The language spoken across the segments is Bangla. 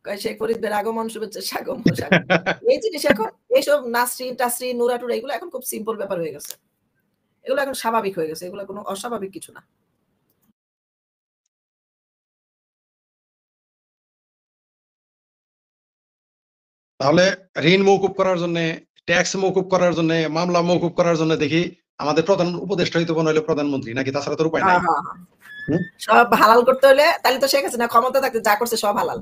শেখ ফরিদ ভাইয়ের আগমন, শুভেচ্ছা, স্বাগম। এই জিনিস এখন এইসব নাসরিন টাসরিন নুরা টুরা এগুলো এখন খুব সিম্পল ব্যাপার হয়ে গেছে, এগুলো এখন স্বাভাবিক হয়ে গেছে, এগুলো কোনো অস্বাভাবিক কিছু না। তাহলে ঋণ মৌকুব করার জন্য, ট্যাক্স মৌকুব করার জন্য, মামলা মৌকুব করার জন্য দেখি আমাদের প্রধান উপদেষ্টা হইতে হইলো প্রধানমন্ত্রী, নাকি তাছাড়া তো উপায় নাই। সব হালাল করতে হলে তাহলে তো শেখ হাসিনা ক্ষমতা থাকতে যা করছে সব হালাল।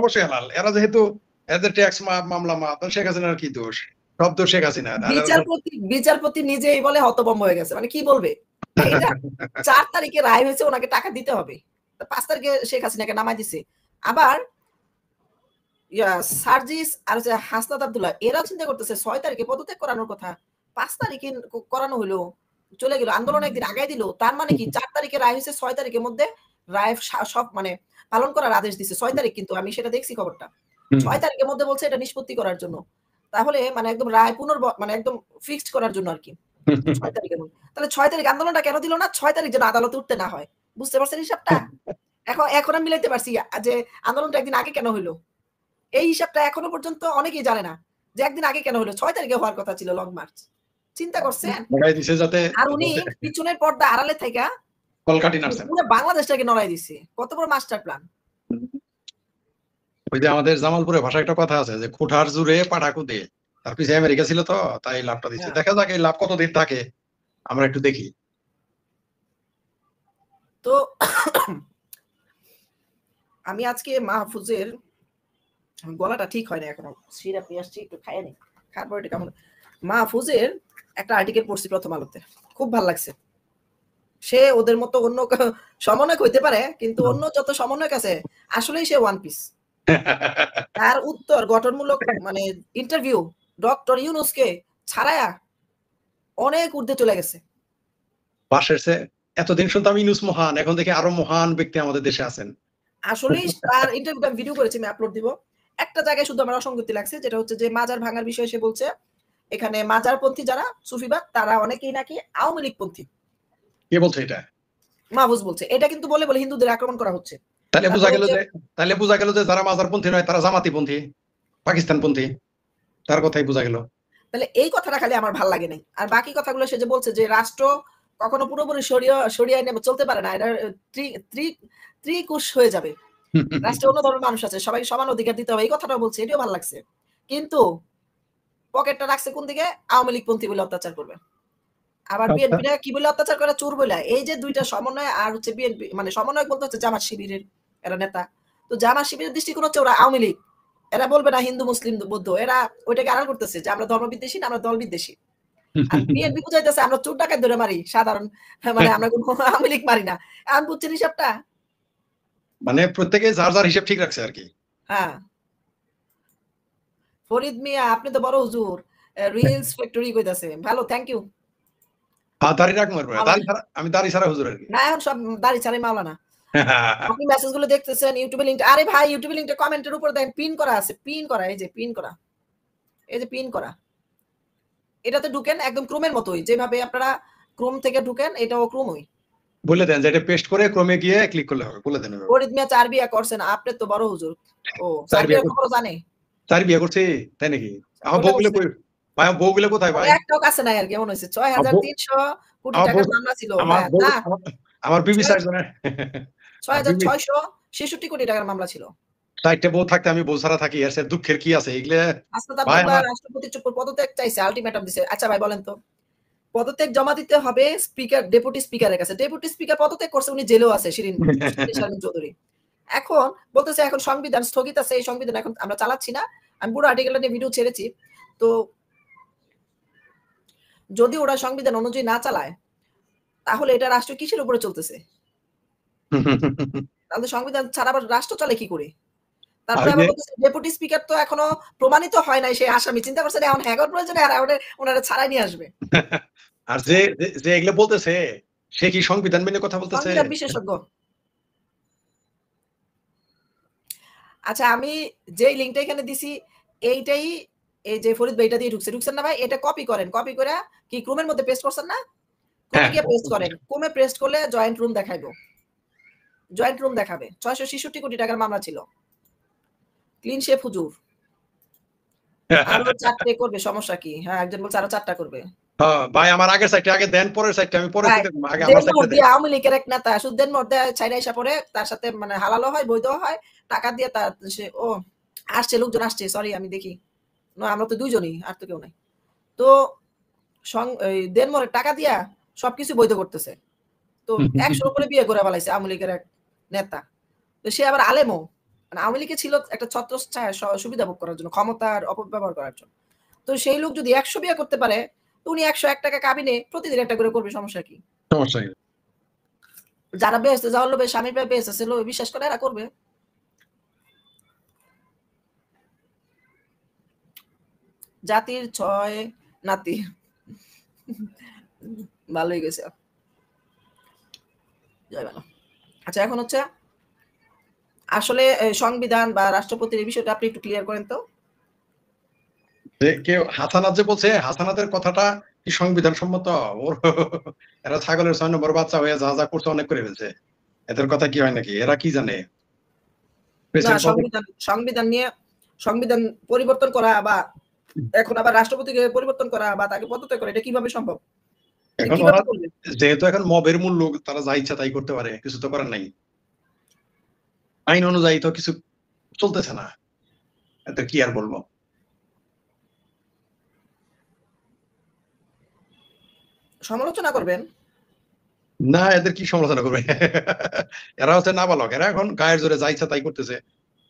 অবশ্যই হালাল। এরা যেহেতু এদের ট্যাক্স মামলা শেখ হাসিনার কি দোষ? সব দোষ শেখ হাসিনা। বিচারপতি নিজেই বলে হতভম্ব হয়ে গেছে, মানে কি বলবে? 4 তারিখে রায় হয়েছে, ওনাকে টাকা দিতে হবে, 5 তারিখে শেখ হাসিনাকে নামাই দিছে। আবার সার্জিস আর হাসনাত আব্দুল্লাহ এরা চিন্তা করতেছে 6 তারিখে পদত্যাগ করানোর কথা, 5 তারিখে করানো হলো, চলে গেল, আন্দোলন একদিন আগাই দিল। তার মানে কি 4 তারিখে রায় হয়েছে, 6 তারিখের মধ্যে রায় সব মানে পালন করার আদেশ দিছে। 6 তারিখ কিন্তু আমি সেটা দেখছি খবরটা, 6 তারিখের মধ্যে বলছে এটা নিষ্পত্তি করার জন্য। তাহলে মানে একদম রায় মানে একদম ফিক্সড করার জন্য আর কি 6 তারিখের মধ্যে। তাহলে 6 তারিখ আন্দোলনটা কেন দিল না? 6 তারিখ যেন আদালতে উঠতে না হয়। বুঝতে পারছেন হিসাবটা? এখন আমি মিলাইতে পারছি যে আন্দোলনটা একদিন আগে কেন হইলো। এই হিসাবটা এখনো পর্যন্ত অনেকেই জানে না যে একদিন আগে কেন হলো। 6 তারিখে হওয়ার কথা ছিল লং মার্চ। চিন্তা করছেন? আর উনি পিছনের পর্দা আড়ালে থেকে কলকাটি নাড়ছেন, পুরো বাংলাদেশটাকে নড়াই দিছে। কত বড় মাস্টার প্ল্যান। ওই যে আমাদের জামালপুরে ভাষায় একটা কথা আছে যে কোঠার জুড়ে পাঠাকু দে, তার পিছিয়ে আমেরিকা ছিল তো তাই লাভটা দিচ্ছে। দেখা যাক এই লাভ কতদিন থাকে, আমরা একটু দেখি। তো আমি আজকে মাহফুজের গলাটা ঠিক হয় না এখনো, সিরাপ নিয়ে আসছি, একটু খাইয়ে নি, খাওয়ার পর এটা কেমন। মাহফুজের একটা আর্টিকেল পড়ছি প্রথম আলোতে, খুব ভালো লাগছে। সে ওদের মতো অন্য সমন্বয়ক হইতে পারে, কিন্তু অন্য যত সমন্বয়ক আছে আসলেই সে ওয়ান পিস। তার উত্তর গঠনমূলক মানে ইন্টারভিউ ডক্টর ইউনুসকে ছাড়ায়া অনেক ঊর্ধ্বে চলে গেছে। এতদিন শুনতাম ইউনুস মহান, এখন দেখি আরো মহান ব্যক্তি আমাদের দেশে আছেন। আসলেই তার ইন্টারভিউটা ভিডিও করেছি, আমি আপলোড দিব। একটা জায়গায় শুধু আমার অসঙ্গতি লাগছে, যেটা হচ্ছে যে মাজার ভাঙার বিষয়ে সে বলছে এখানে মাজারপন্থী যারা সুফিবাদ তারা অনেকেই নাকি আওয়ামী লীগ পন্থী। কে বলছে এটা? মাহফুজ বলছে এটা, কিন্তু বলে বলে হিন্দুদের আক্রমণ করা হচ্ছে। তাহলে বোঝা গেল যে যারা মাজারপন্থী নয় তারা জামাতিপন্থী, পাকিস্তানপন্থী, তার কথাই বোঝা গেল। তাহলে এই কথাটা খালি আমার ভালো লাগে নাই। আর বাকি কথাগুলো সে যে বলছে যে রাষ্ট্র কখনো পুরোপুরি সরিয়ে নেবে চলতে পারে না, এটা ত্রিকুশ হয়ে যাবে। রাষ্ট্রে অন্য ধরনের মানুষ আছে, সবাই সমান অধিকার দিতে হবে, এই কথাটা বলছে, এটাও ভালো লাগছে। কিন্তু পকেটটা রাখছে কোন দিকে? আওয়ামী লীগ পন্থী বলে অত্যাচার করবে। আবার বিএনপিরা কি বলে অত্যাচার করে? চোর বলে। এই যে দুইটা সমন্বয়, আর হচ্ছে বিএনপি মানে সমন্বয় বলতে হচ্ছে জামাত শিবিরের এরা নেতা। তো জামাত শিবিরের দৃষ্টিকোণ হচ্ছে ওরা আওয়ামী লীগ, এরা বলবে না হিন্দু মুসলিম বৌদ্ধ, এরা ওইটাকে আড়াল করতেছে যে আমরা ধর্ম বিদ্বেষী না, আমরা দল বিদ্বেষী। আর বিএনপি বুঝাইতেছে আমরা চোর ডাকাত ধরে মারি সাধারণ, মানে আমরা কোনো আওয়ামী লীগ মারি না। আমি বুঝছেন হিসাবটা, মানে প্রত্যেকে যার যার হিসাব ঠিক রাখছে আর কি। হ্যাঁ। ফরিদ মিয়া আপনি তো বড় হুজুর, রিলস ফ্যাক্টরি কইতাছে, ভালো, থ্যাংক ইউ। দাড়ি রাখ মারবো, আমি দাড়ি ছাড়া হুজুর আর কি। না এখন সব দাড়ি ছাড়াই মাওলানা। আপনি মেসেজগুলো দেখতেছেন ইউটিউবে লিংক, আরে ভাই ইউটিউবে লিংকটা কমেন্টের উপর দেখেন পিন করা আছে, পিন করা, এই যে পিন করা, এই যে পিন করা। এটাতে ঢুকেন একদম ক্রোমের মতোই, যেভাবে আপনারা ক্রোম থেকে ঢুকেন এটাও ক্রোমই। বলে দেন যে এটা পেস্ট করে ক্রোমে গিয়ে ক্লিক করলে হবে, বলে দেন। ফরিদ মিয়া 4 বিয়া করছেন, আপনি তো বড় হুজুর। ও 4 বিয়া খবর জানে? 4 বিয়া করছে তাই নাকি? আমার বউগুলো কই ভাই? বউগুলো কোথায় ভাই? একটাও কাছে নাই আর কি, এমন হইছে 6300 কোটি টাকার মামলা ছিল। আমার বিবি সার্জনের 6666 কোটি টাকার মামলা ছিল। চারটে বউ থাকতে আমি বউ ছাড়া থাকি, এর দুঃখের কি আছে? এগুলা ভাই রাষ্ট্রপতি চুপ পদত্যাগ চাইছে, আলটিমেটাম দিছে। আচ্ছা ভাই বলেন তো, পদত্যাগ জমা দিতে হবে স্পিকার, ডেপুটি স্পিকারের কাছে। ডেপুটি স্পিকার পদত্যাগ করছে, উনি জেলেও আছে, শিরিন চৌধুরী। এখন বলতেছে এখন সংবিধান স্থগিত আছে, এই সংবিধান এখন আমরা চালাচ্ছি না। আমি পুরো আর্টিকেলটা নিয়ে ভিডিও ছেড়েছি। তো যদি ওরা সংবিধান অনুযায়ী না চালায় তাহলে এটা রাষ্ট্র কিসের উপরে চলতেছে? তাহলে সংবিধান ছাড়া আবার রাষ্ট্র চলে কি করে? তারপরে আবার বলতেছে ডেপুটি স্পিকার তো এখনো প্রমাণিত হয় নাই সে আসামি। চিন্তা করছেন এখন হ্যাগর প্রয়োজনে আর ওনারা ছাড়াই নিয়ে আসবে। আর যে এগুলো বলতেছে সে কি সংবিধান মেনে কথা বলতেছে? সংবিধান বিশেষজ্ঞ। আচ্ছা আমি যেই লিংকটা এখানে দিছি এইটাই, এই যে ফরিদ ভাই এটা দিয়ে ঢুকছেন না ভাই? এটা কপি করেন, কপি করে কি ক্রোমের মধ্যে পেস্ট করছেন না? ক্রোমে গিয়ে পেস্ট করেন, ক্রোমে পেস্ট করলে জয়েন্ট রুম দেখাইবো, জয়েন্ট রুম দেখাবে। 666 কোটি টাকার মামলা ছিল। ক্লিন শেপ হুজুর। আরো 4টে করবে, সমস্যা কি? হ্যাঁ, একজন বলছে আরো 4টা করবে। ভাই আমার আগের সাইডটা আগে দেন, পরের সাইডটা আমি পরে ভাই, থেকে আগে আমার দেনমোহর সাইডটা দেন। দিয়ে আওয়ামী লীগের এক নেতা শুধু দেনমোহর দিয়ে ছাইড়া আইসা পরে তার সাথে মানে হালালও হয়, বৈধও হয়। টাকা দিয়ে তার সে আসছে, লোকজন আসছে, সরি আমি দেখি। না, আমরা তো 2 জনই, আর তো কেউ নাই। তো এই দেনমোহরের টাকা দিয়া সবকিছু বৈধ করতেছে। তো 100 উপরে বিয়ে করে ফেলাইছে আওয়ামী লীগের এক নেতা। তো সে আবার আলেমও। মানে আওয়ামী লীগে ছিল একটা ছত্রছায়া সুবিধা ভোগ করার জন্য, ক্ষমতার অপব্যবহার করার জন্য। তো সেই লোক যদি 100 বিয়ে করতে পারে, তো উনি 101 টাকা কাবিনে প্রতিদিন একটা করে করবে, সমস্যা কি? সমস্যা কি? যারা বেহেশতে যাওয়ার লোভে স্বামীর প্রায় বেহেশতে ছিল, বিশ্বাস করে এরা করবে। জাতির 6 নাতি। ভালোই গেছে। জয় বাংলা। আচ্ছা, এখন হচ্ছে আসলে সংবিধান বা রাষ্ট্রপতির এই বিষয়টা আপনি একটু ক্লিয়ার করেন তো। যে কেউ হাসানাত যে বলছে, হাসানাতের কথাটা কি সংবিধান সম্মত? ওর এরা ছাগলের 6 নম্বর বাচ্চা হয়ে যা যা করছে অনেক করে ফেলছে। এদের কথা কি হয় নাকি? এরা কি জানে? না, সংবিধান নিয়ে সংবিধান পরিবর্তন করা বা এখন আবার রাষ্ট্রপতিকে পরিবর্তন করা বা তাকে পদত্যাগ করা, এটা কিভাবে সম্ভব? এখন কিভাবে ওরা করবে? যেহেতু এখন মবের মূল্য, তারা যা ইচ্ছা তাই করতে পারে, কিছু তো করার নাই। আইন অনুযায়ী তো কিছু চলতেছে না, এত কি আর বলবো। সমালোচনা করবেন? না, এদের কি সমালোচনা করবে? এরা হচ্ছে নাবালক, এরা এখন গায়ের জোরে যা ইচ্ছা তাই করতেছে।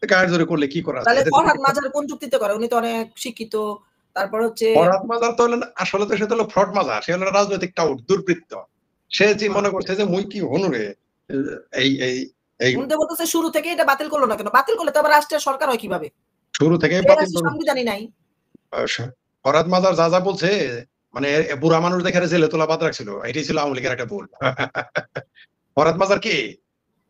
গায়ের জোরে করলে কি করা আছে? তাহলে ফরহাদ মাজার কোন যুক্তিতে করে? উনি তো অনেক শিক্ষিত। তারপর হচ্ছে ফরহাদ মাজার তো হলেন, আসলে তো সে তো হলো ফ্রড মাজার, সে হলো রাজনৈতিক টাউট, দুর্বৃত্ত। সে যে মনে করছে যে মুই কি হনুরে এই এই এই উনি তো বলতেছে শুরু থেকে এটা বাতিল করলো না কেন? বাতিল করলে তো আবার রাষ্ট্রের সরকার হয় কিভাবে? শুরু থেকে এর বাতিল আছে করবে। সংবিধানই নাই। ফরহাদ মাজার যা যা বলছে, মানে বুড়া মানুষ দেখে জেলে তোলা বাদ রাখছিল, এটাই ছিল আওয়ামী লীগের একটা ভুল। ফরহাদ মাজার কে?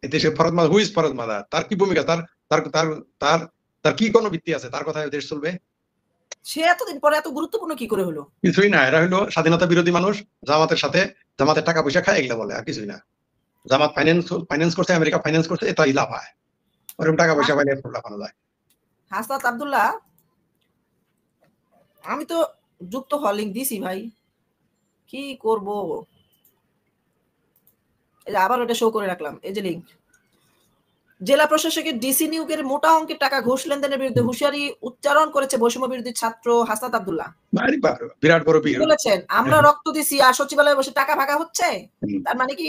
দেশে ফরহাদ মাজার, হুইজ ফরহাদ মাজার? তার কি ভূমিকা? তার তার তার তার তার কি কোনো ভিত্তি আছে? তার কথায় দেশ চলবে? সে এতদিন পরে এত গুরুত্বপূর্ণ কি করে হলো? কিছুই না, এরা হলো স্বাধীনতা বিরোধী মানুষ, জামাতের সাথে, জামাতের টাকা পয়সা খায়, এগুলো বলে, আর কিছুই না। জামাত ফাইন্যান্স করছে, আমেরিকা ফাইন্যান্স করছে, এটাই লাভ হয়। ওরকম টাকা পয়সা পাইলে লাফানো যায়। হাসনাত আব্দুল্লাহ, আমি তো যুক্ত হওয়ার লিঙ্ক দিছি ভাই, কি করব? এই যে আবার ওটা শো করে রাখলাম, এই যে লিঙ্ক। জেলা প্রশাসকের ডিসি নিয়োগের মোটা অঙ্কের টাকা ঘুষ লেনদেনের বিরুদ্ধে হুঁশিয়ারি উচ্চারণ করেছে বৈষম্য বিরোধী ছাত্র হাসনাত আব্দুল্লাহ। বিরাট বড় বীর বলেছেন, আমরা রক্ত দিছি আর সচিবালয়ে বসে টাকা ভাগা হচ্ছে। তার মানে কি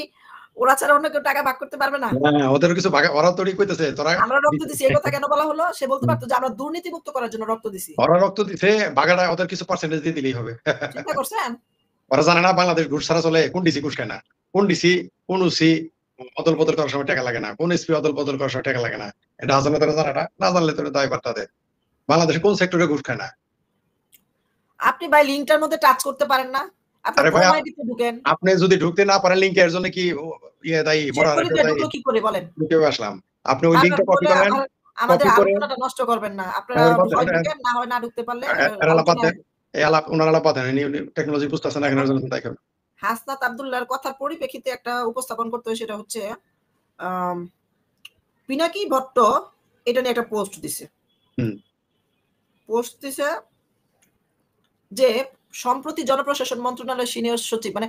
ওরা ছাড়া অন্য কেউ টাকা ভাগ করতে পারবে না? ওদের কিছু ভাগা, ওরা তৈরি কইতেছে তোরা আমরা রক্ত দিছি, এই কথা কেন বলা হলো? সে বলতে পারতো যে আমরা দুর্নীতি মুক্ত করার জন্য রক্ত দিছি। ওরা রক্ত দিছে, ভাগাটা ওদের কিছু পার্সেন্টেজ দিয়ে দিলেই হবে। চিন্তা করছেন? ওরা জানে না বাংলাদেশ ঘুষ ছাড়া চলে? কোন ডিসি ঘুষ খায় না? কোন ডিসি, কোন ওসি অদল বদল করার সময় টাকা লাগে না? কোন এসপি অদল বদল করার সময় টাকা লাগে না? এটা হাজার তারা জানাটা না জানলে তোর দায়ভার তাদের। বাংলাদেশে কোন সেক্টরে ঘুষ খায় না? আপনি ভাই লিঙ্কটার মধ্যে টাচ করতে পারেন না? আপনি আরে ভাই, ক্রোম আইডিতে ঢুকেন। আপনি যদি ঢুকতে না পারেন লিঙ্কে, এর জন্য কি ইয়ে দায়ী? শেখ ফরিদে ঢুকলো কি করে বলেন? ঢুকে আসলাম। আপনি ওই লিঙ্কটা বারবার কপি বলে করেন, আমাদের কপি করে আলোচনাটা নষ্ট করবেন না। আপনারা হয় ঢুকেন, না হয় না ঢুকতে পারলে আলোচনায়। ওনার আলাপ পাতেন, টেকনোলজি বুঝতেছেন না, এখানে তাই করুন। হাসনাত আব্দুল্লাহর কথার পরিপ্রেক্ষিতে একটা উপস্থাপন করতে হয়, সেটা হচ্ছে পিনাকি ভট্ট এটা নিয়ে একটা পোস্ট দিছে। পোস্ট দিছে যে সম্প্রতি জনপ্রশাসন মন্ত্রণালয়ের সিনিয়র সচিব, মানে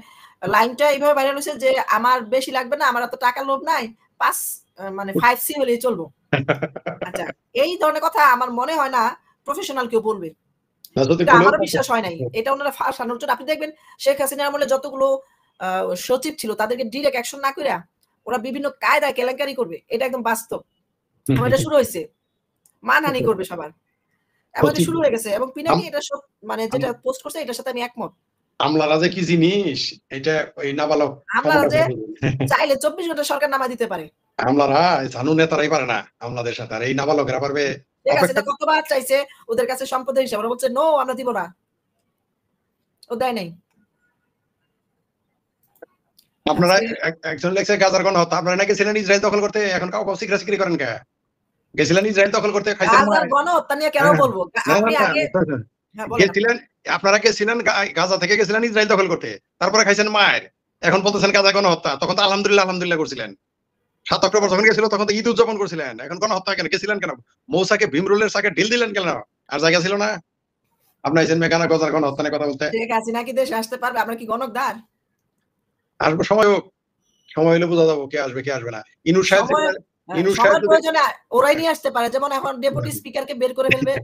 লাইনটা এইভাবে ভাইরাল হয়েছে যে আমার বেশি লাগবে না, আমার এত টাকার লোভ নাই, 5C হলেই চলবো। আচ্ছা, এই ধরনের কথা আমার মনে হয় না প্রফেশনাল কেউ বলবে। আমারও বিশ্বাস হয় নাই। এটা ওনারা ফাঁসানোর জন্য। আপনি দেখবেন শেখ হাসিনার আমলে যতগুলো সচিব ছিল তাদেরকে ডিরেক্ট অ্যাকশন না কইরা ওরা বিভিন্ন কায়দায় কেলেঙ্কারি করবে। এটা একদম বাস্তব। এটা শুরু হইছে। মানহানি করবে সবার। আমাদের শুরু হয়ে গেছে এবং পিনাকি এটা মানে যেটা পোস্ট করছে এটার সাথে আমি একমত। আমলারা যে কি জিনিস, এটা ওই নাবালক আমলারা যে চাইলে 24 ঘন্টা সরকার নামা দিতে পারে। আমলারা জানু নেতারাই পারে না আমলাদের সাথে, আর এই নাবালকেরা পারবে। ঠিক আছে, কতবার চাইছে ওদের কাছে সম্পদের হিসাব, ওরা বলছে নো আমরা দিব না, ও দেয় নাই। আপনারা একজন লেখছে গাজার গণহত্যা, আপনারা নাকি ছিলেন ইসরায়েল দখল করতে, এখন কাউ সিকরি করেন কে? গেছিলেন ইসরায়েল দখল করতে, খাইছেন গাজার গণহত্যা নিয়ে কেন বলবো? আপনি আগে গেছিলেন, আপনারা গেছিলেন গাজা থেকে গেছিলেন ইসরায়েল দখল করতে, তারপরে খাইছেন মায়ের, এখন বলতেছেন গাজা গণহত্যা। তখন তো আলহামদুলিল্লাহ করছিলেন। 7 অক্টোবর যখন গেছিল তখন তো ঈদ উদযাপন করছিলেন, এখন গণহত্যা কেন গেছিলেন কেন? মৌসাকে ভীমরুলের সাকে ঢিল দিলেন কেন? আর জায়গা ছিল না? আপনি আইছেন মেঘানা গজার গণহত্যা নিয়ে কথা বলতে। শেখ হাসিনা কি দেশে আসতে পারবে? আমরা কি গণকদার? আসবে সময় হোক, সময় হলে বোঝা যাবো কে আসবে কে আসবে না। ইনুস সাহেব ইনুস সাহেব সময়ের প্রয়োজনে ওরাই নিয়ে আসতে পারে, যেমন এখন ডেপুটি স্পিকারকে বের করে ফেলবে,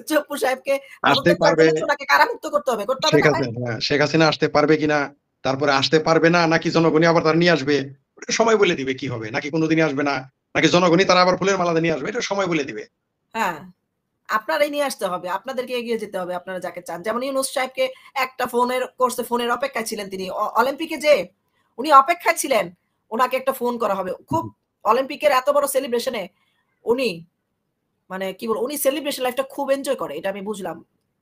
চপ্পু সাহেবকে আসতে পদত্যাগ করার পারবে, জন্য ওনাকে কারামুক্ত করতে হবে শেখ না ভাই? হাসিনা, শেখ হাসিনা আসতে পারবে কিনা, তারপরে আসতে পারবে না নাকি জনগণই আবার তারা নিয়ে আসবে, ওটা সময় বলে দিবে কি হবে, নাকি কোনোদিনই আসবে না, নাকি জনগণই তারা আবার ফুলের মালা নিয়ে আসবে, এটা সময় বলে দিবে। হ্যাঁ, আপনারাই নিয়ে আসতে হবে, আপনাদেরকে এগিয়ে যেতে হবে, আপনারা যাকে চান। যেমন ইউনূস সাহেবকে একটা ফোনের অপেক্ষায় ছিলেন তিনি। অলিম্পিকে যেয়ে উনি অপেক্ষায় ছিলেন, উনাকে একটা ফোন করা হবে। খুব অলিম্পিকের এত বড় সেলিব্রেশন এ উনি মানে কি বলবো, উনি সেলিব্রেশন লাইফটা খুব এনজয় করে, এটা আমি বুঝলাম।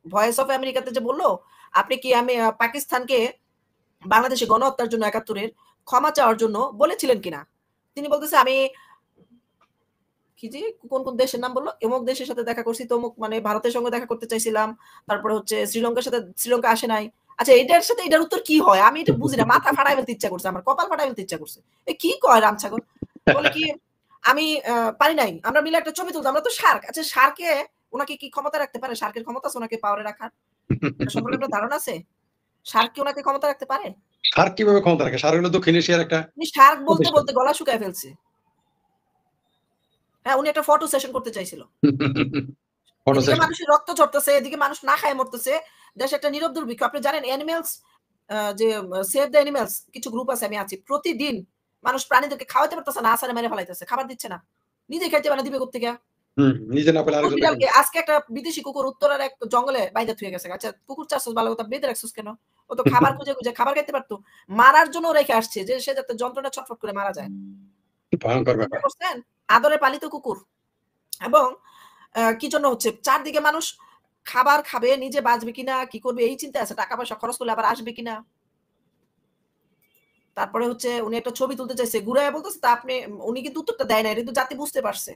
ভয়েস অফ আমেরিকাতে যে বলল, আপনি কি আমি পাকিস্তানকে বাংলাদেশে গণহত্যার জন্য ৭১ এর ক্ষমা চাওয়ার জন্য বলেছিলেন কিনা? তিনি বলতেছে আমি কি যে কোন দেশের নাম বলল? অমুক দেশের সাথে দেখা করছি, তমুক মানে ভারতের সঙ্গে দেখা করতে চাইছিলাম। তারপরে হচ্ছে শ্রীলঙ্কা আসে নাই। আচ্ছা, এটার সাথে এটার উত্তর কি হয়? আমি এটা বুঝি না। মাথা ফাটায় ফেলতে ইচ্ছা করছে আমার। কপাল ফাটায় ফেলতে ইচ্ছা করছে। এ কি কয় রামছাগল? বলে কি আমি পারি নাই। আমরা মিলে একটা ছবি তুলতাম। আমরা তো শার্ক। আচ্ছা, শার্কে উনাকে কি ক্ষমতা রাখতে পারে? শার্কের ক্ষমতা আছে উনাকে পাওয়ারে রাখার? এটা সম্পর্কে আপনার ধারণা আছে? শার্ক কি উনাকে ক্ষমতা রাখতে পারে? সার কিভাবে ক্ষমতা রাখে? সার হলো দক্ষিণ এশিয়ার একটা উনি শার্ক বলতে, প্রতিষ্ঠান। বলতে গলা শুকায় ফেলছে। হ্যাঁ, উনি একটা ফটো সেশন করতে চাইছিল। ফটো এদিকে সেশন। মানুষের রক্ত ঝরতেছে, এদিকে মানুষ না খায় মরতেছে। দেশে একটা নীরব দুর্ভিক্ষ। আপনি জানেন অ্যানিমেলস যে সেভ দ্য অ্যানিমালস কিছু গ্রুপ আছে, আমি আছি। প্রতিদিন মানুষ প্রাণীদেরকে খাওয়াইতে পারতেছে না, আছাড়ে মেরে ফেলাইতেছে। খাবার দিচ্ছে না। নিজে খাইতে পারে না, দিবে কোত্থেকে? নিজে না পেলে কুকুর আরেকজন বিড়ালকে আজকে একটা বিদেশি কুকুর উত্তরার এক জঙ্গলে বাইন্ধা থুয়ে গেছে। আচ্ছা, কুকুর চাচ্ছস ভালো কথা, বেঁধে রাখছস কেন? ও তো খাবার খুঁজে, খুঁজে খাবার খাইতে পারত। মারার জন্য রেখে আসছে যে সে যাতে যন্ত্রণায় ছটফট করে মারা যায়। ভয়ঙ্কর চিন্তা ব্যাপার। করছেন? আদরে পালিত কুকুর। এবং কি জন্য হচ্ছে? চারদিকে মানুষ খাবার খাবে, নিজে বাঁচবে কিনা, কি করবে এই চিন্তায় আছে। টাকা-পয়সা খরচ করলে আবার আসবে কিনা। তারপরে হচ্ছে উনি একটা ছবি তুলতে চাইছে। ঘুরাইয়া বলতেছে তা আপনি উনি কিন্তু উত্তরটা দেয় নাই। কিন্তু জাতি বুঝতে পারছে।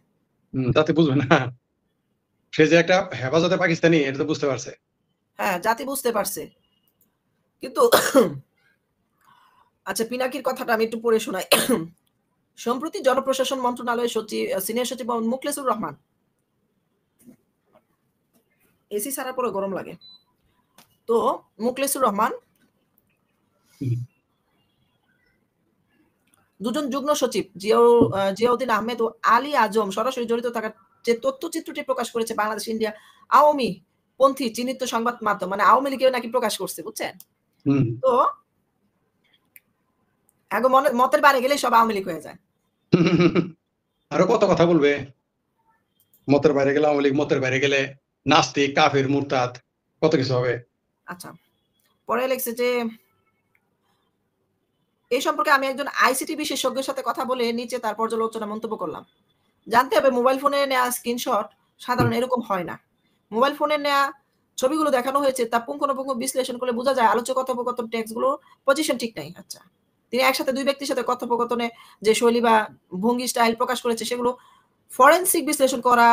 তাতে বুঝবে না সে যে একটা হেফাজতে পাকিস্তানি, এটা তো বুঝতে পারছে। হ্যাঁ, জাতি বুঝতে পারছে। কিন্তু আচ্ছা, পিনাকির কথাটা আমি একটু পড়ে শোনাই। সম্প্রতি জনপ্রশাসন মন্ত্রণালয়ের সিনিয়র সচিব মোহাম্মদ মুখলেসুর রহমান। এসি ছাড়ার পরে গরম লাগে। তো মুখলেসুর রহমান হুম, দুজন যুগ্ম সচিব জিয়াউদ্দিন আহমেদ ও আলী আজম সরাসরি জড়িত থাকার যে তথ্যচিত্রটি প্রকাশ করেছে বাংলাদেশ ইন্ডিয়া আওয়ামী পন্থী চিহ্নিত সংবাদ মাধ্যম, মানে আওয়ামী লীগেও নাকি প্রকাশ করছে, বুঝছেন? হুম। তো এখন মতের বাইরে গেলেই সব আওয়ামী লীগ হয়ে যায়। আরো কত কথা বলবে। মতের বাইরে গেলে আওয়ামী লীগ, মতের বাইরে গেলে নাস্তিক, কাফের, মুরতাদ, কত কিছু হবে। আচ্ছা, পরে লেখছে যে এই সম্পর্কে আমি একজন আইসিটি বিশেষজ্ঞের সাথে কথা বলে নিচে তার পর্যালোচনা মন্তব্য করলাম। জানতে হবে মোবাইল ফোনে নেওয়া স্ক্রিনশট হুম, সাধারণ এরকম হয় না। মোবাইল ফোনে নেওয়া ছবিগুলো দেখানো হয়েছে তা পুঙ্খানুপুঙ্খ বিশ্লেষণ করলে বোঝা যায় আলোচ্য কথোপকথন টেক্সটগুলো পজিশন ঠিক নাই। আচ্ছা। তিনি একসাথে ২ ব্যক্তির সাথে কথোপকথনে যে শৈলী বা ভঙ্গি স্টাইল প্রকাশ করেছে সেগুলো ফরেনসিক বিশ্লেষণ করা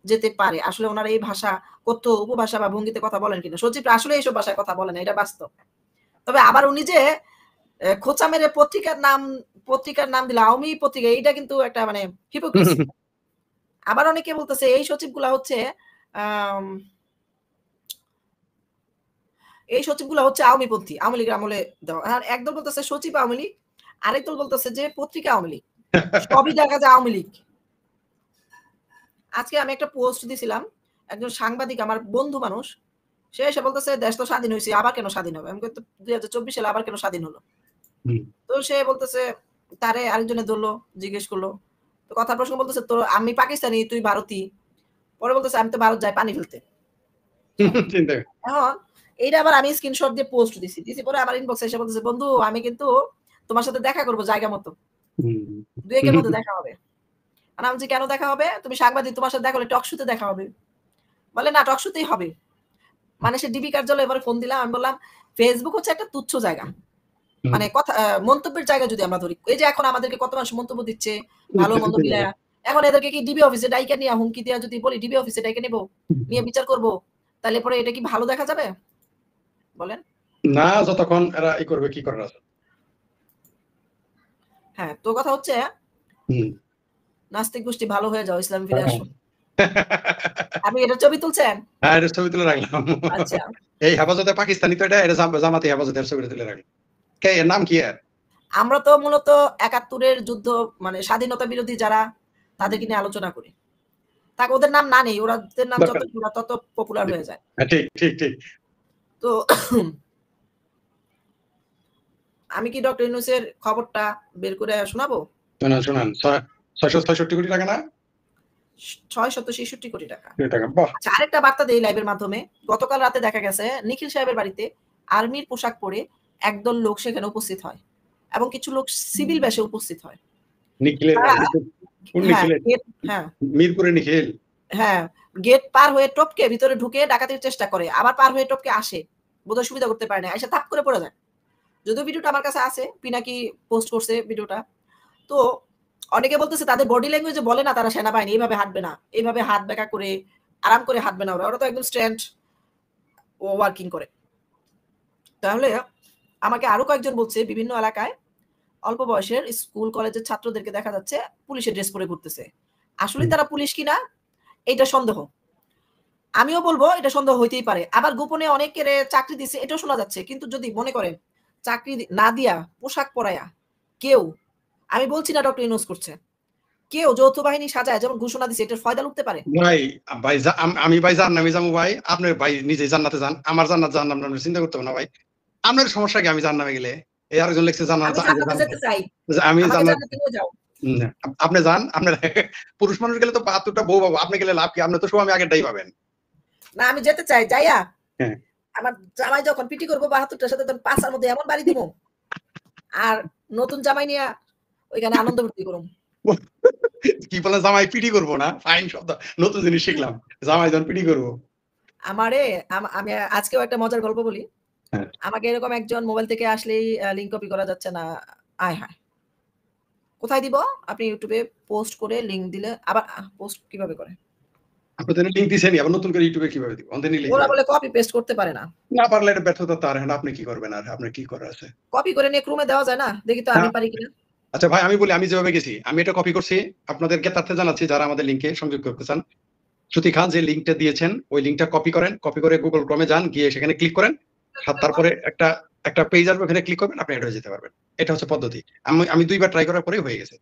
যেতে পারে। আসলে উনার এই ভাষা, কথ্য উপভাষা বা ভঙ্গিতে কথা বলেন কিনা। সচিবরা আসলে এইসব ভাষায় কথা বলে না, এটা বাস্তব। তবে আবার উনি যে খোঁচা মেরে পত্রিকার নাম দিল আওয়ামী পত্রিকা, এইটা কিন্তু একটা মানে হিপোক্রিসি। আবার অনেকে বলতেছে এই সচিবগুলা হচ্ছে আম এই সচিবগুলা হচ্ছে আওয়ামীপন্থী, আওয়ামী লীগের আমলে দেওয়া। আর একদল বলতেছে সচিব আওয়ামী লীগ, আরেক দল বলতেছে যে পত্রিকা আওয়ামী লীগ। সবই দেখা যায় আওয়ামী লীগ। আজকে আমি একটা পোস্ট দিছিলাম। একজন সাংবাদিক আমার বন্ধু মানুষ। সে এসে বলতেছে, "দেশ তো স্বাধীন হইছে, আবার কেন স্বাধীন হবে?" আমি কই, "তো ২০২৪ সালে আবার কেন স্বাধীন হলো?" হুম। তো সে বলতেছে, তারে আরেকজনে ধরলো, জিজ্ঞেস করলো। তো কথার প্রসঙ্গে বলতেছে, "তো আমি পাকিস্তানি, তুই ভারতী।" পরে বলতেছে, "আমি তো ভারত যাই পানি ফেলতে।" হ্যাঁ? চিন্তা। এখন এইটা আবার আমি স্ক্রিনশট দিয়ে পোস্ট দিছি। দিছি পরে আমার ইনবক্সে এসে বলতেছে, "বন্ধু আমি কিন্তু তোমার সাথে দেখা করব জায়গা মতো। হুম। ২ একের মধ্যে দেখা হবে।" আর আমি বলছি, "কেন দেখা হবে? তুমি সাংবাদিক, তোমার সাথে দেখা হলে টক শোতে দেখা হবে।" বলে, "না, টক শোতেই হবে।" মানে সে ডিবি কার্যালয়ে এবারে ফোন দিলাম। আমি বললাম, "ফেসবুক হচ্ছে একটা তুচ্ছ জায়গা। হুম। মানে কথা মন্তব্যের জায়গা যদি আমরা ধরি। এই যে এখন আমাদেরকে কত মানুষ মন্তব্য দিচ্ছে, ভালো মন্দ মিলায়া। এখন এদেরকে কি ডিবি অফিসে ডাইকা নিয়া হুমকি দিয়া যদি বলি ডিবি অফিসে ডাইকা নিব, নিয়ে বিচার করব, তাহলে পরে এটা কি ভালো দেখা যাবে? বলেন?" না, যতক্ষণ এরা করবে কি করে না। হ্যাঁ, তো কথা হচ্ছে নাস্তিক গোষ্ঠী ভালো হয়ে যাও, ইসলাম ফিরে আসো। আমি এটা ছবি তুলছেন? হ্যাঁ, এটা ছবি তুলে রাখলাম। আচ্ছা, এই হেফাজতে পাকিস্তানি তো এটা জামাতি হেফাজতের ছবি তুলে রাখলাম। কে এর নাম কি এর? আমরা তো মূলত ৭১-এর যুদ্ধ মানে স্বাধীনতা বিরোধী যারা তাদেরকে নিয়ে আলোচনা করি। তাকে ওদের নাম না নেই, ওদের নাম যত তত পপুলার হয়ে যায়। ঠিক ঠিক ঠিক। তো আমি কি ডক্টর ইউনূসের খবরটা বের করে শোনাবো? শোনান ৬৬৬ কোটি টাকা না? ৬৬৬ কোটি টাকা। বাহ। আচ্ছা, আরেকটা বার্তা দেই লাইভের মাধ্যমে। গতকাল রাতে দেখা গেছে নিখিল সাহেবের বাড়িতে আর্মির পোশাক পরে একদল লোক সেখানে উপস্থিত হয় এবং কিছু লোক সিভিল বেশে উপস্থিত হয়। নিখিলের কোন নিখিলের? হ্যাঁ, মিরপুরে নিখিল। হ্যাঁ, গেট পার হয়ে টপকে ভিতরে ঢুকে ডাকাতির চেষ্টা করে, আবার পার হয়ে টপকে আসে, বোধহয় সুবিধা করতে পারে না, এসে থাপ করে পড়ে যায়। যদিও ভিডিওটা আমার কাছে আছে, পিনাকি পোস্ট করছে ভিডিওটা। তো অনেকে বলতেছে তাদের বডি ল্যাঙ্গুয়েজে বলে না তারা সেনাবাহিনী, এইভাবে হাঁটবে না, এইভাবে হাত বেঁকা করে আরাম করে হাঁটবে না, ওরা তো একদম স্ট্যান্ড ওয়ার্কিং করে। তাহলে আমাকে আরো কয়েকজন বলছে বিভিন্ন এলাকায় অল্প বয়সের স্কুল কলেজের ছাত্রদেরকে দেখা যাচ্ছে পুলিশের ড্রেস পরে ঘুরতেছে। আসলে তারা পুলিশ কিনা এটা সন্দেহ। আমিও বলবো এটা সন্দেহ হইতেই পারে। আবার গোপনে অনেকের চাকরি দিছে এটাও শোনা যাচ্ছে। কিন্তু যদি মনে করেন চাকরি না দিয়া পোশাক পরায়া কেউ, আমি বলছি না ডক্টর ইউনূস করছে, কেউ যৌথ বাহিনী সাজায় যেমন ঘোষণা দিছে, এটার ফয়দা লুটতে পারে। ভাই আমি ভাই জান্নামে যাবো ভাই, আপনার ভাই নিজে জান্নাতে যান, আমার জান্নাত জান্নাম আপনার চিন্তা করতে হবে না ভাই। আপনার সমস্যা কি আমি জান্নামে গেলে? এই আরেকজন লিখছে জান্নাত, আমি জান্নাত। আপনি যান, আপনার পুরুষ মানুষ গেলে তো ৭২টা বউ পাবো, আপনি গেলে লাভ কি? আপনি তো আমি আগেরটাই পাবেন। না আমি যেতে চাই, যাইয়া আমার জামাই যখন পিটি করবো ৭২টার সাথে তখন পাঁচার মধ্যে এমন বাড়ি দিব, আর নতুন জামাই নিয়ে ওইখানে আনন্দ ভর্তি করুম। কি বলে জামাই পিটি করবো না? ফাইন শব্দ, নতুন জিনিস শিখলাম, জামাই যখন পিটি করবো। আমারে আমি আজকেও একটা মজার গল্প বলি। আমাকে এরকম একজন মোবাইল থেকে আসলেই লিংক কপি করা যাচ্ছে না, আয় হায় কোথায় দিব? আপনি ইউটিউবে পোস্ট করে লিংক দিলে আবার পোস্ট কিভাবে করে? আপনি তো লিংক দিছেনই, আবার নতুন করে ইউটিউবে কিভাবে দিব? ওরা বলে কপি পেস্ট করতে পারে না। না পারলে এটা ব্যর্থতা তার, আপনি কি করবেন? আর আপনি কি করার আছে? কপি করে নিয়ে ক্রমে দেওয়া যায় না, দেখি তো আমি পারি কিনা। আচ্ছা ভাই আমি বলি, আমি যেভাবে গেছি আমি এটা কপি করছি, আপনাদেরকে তাতে জানাচ্ছি যারা আমাদের লিংকে সংযোগ করতে চান। শ্রুতি খান যে লিংকটা দিয়েছেন ওই লিংকটা কপি করেন, কপি করে গুগল ক্রমে যান, গিয়ে সেখানে ক্লিক করেন, তারপরে একটা পেজ আসবে, ওখানে ক্লিক করবেন, আপনি এটা যেতে পারবেন। এটা হচ্ছে পদ্ধতি। আমি ২বার ট্রাই করার পরে হয়ে গেছে।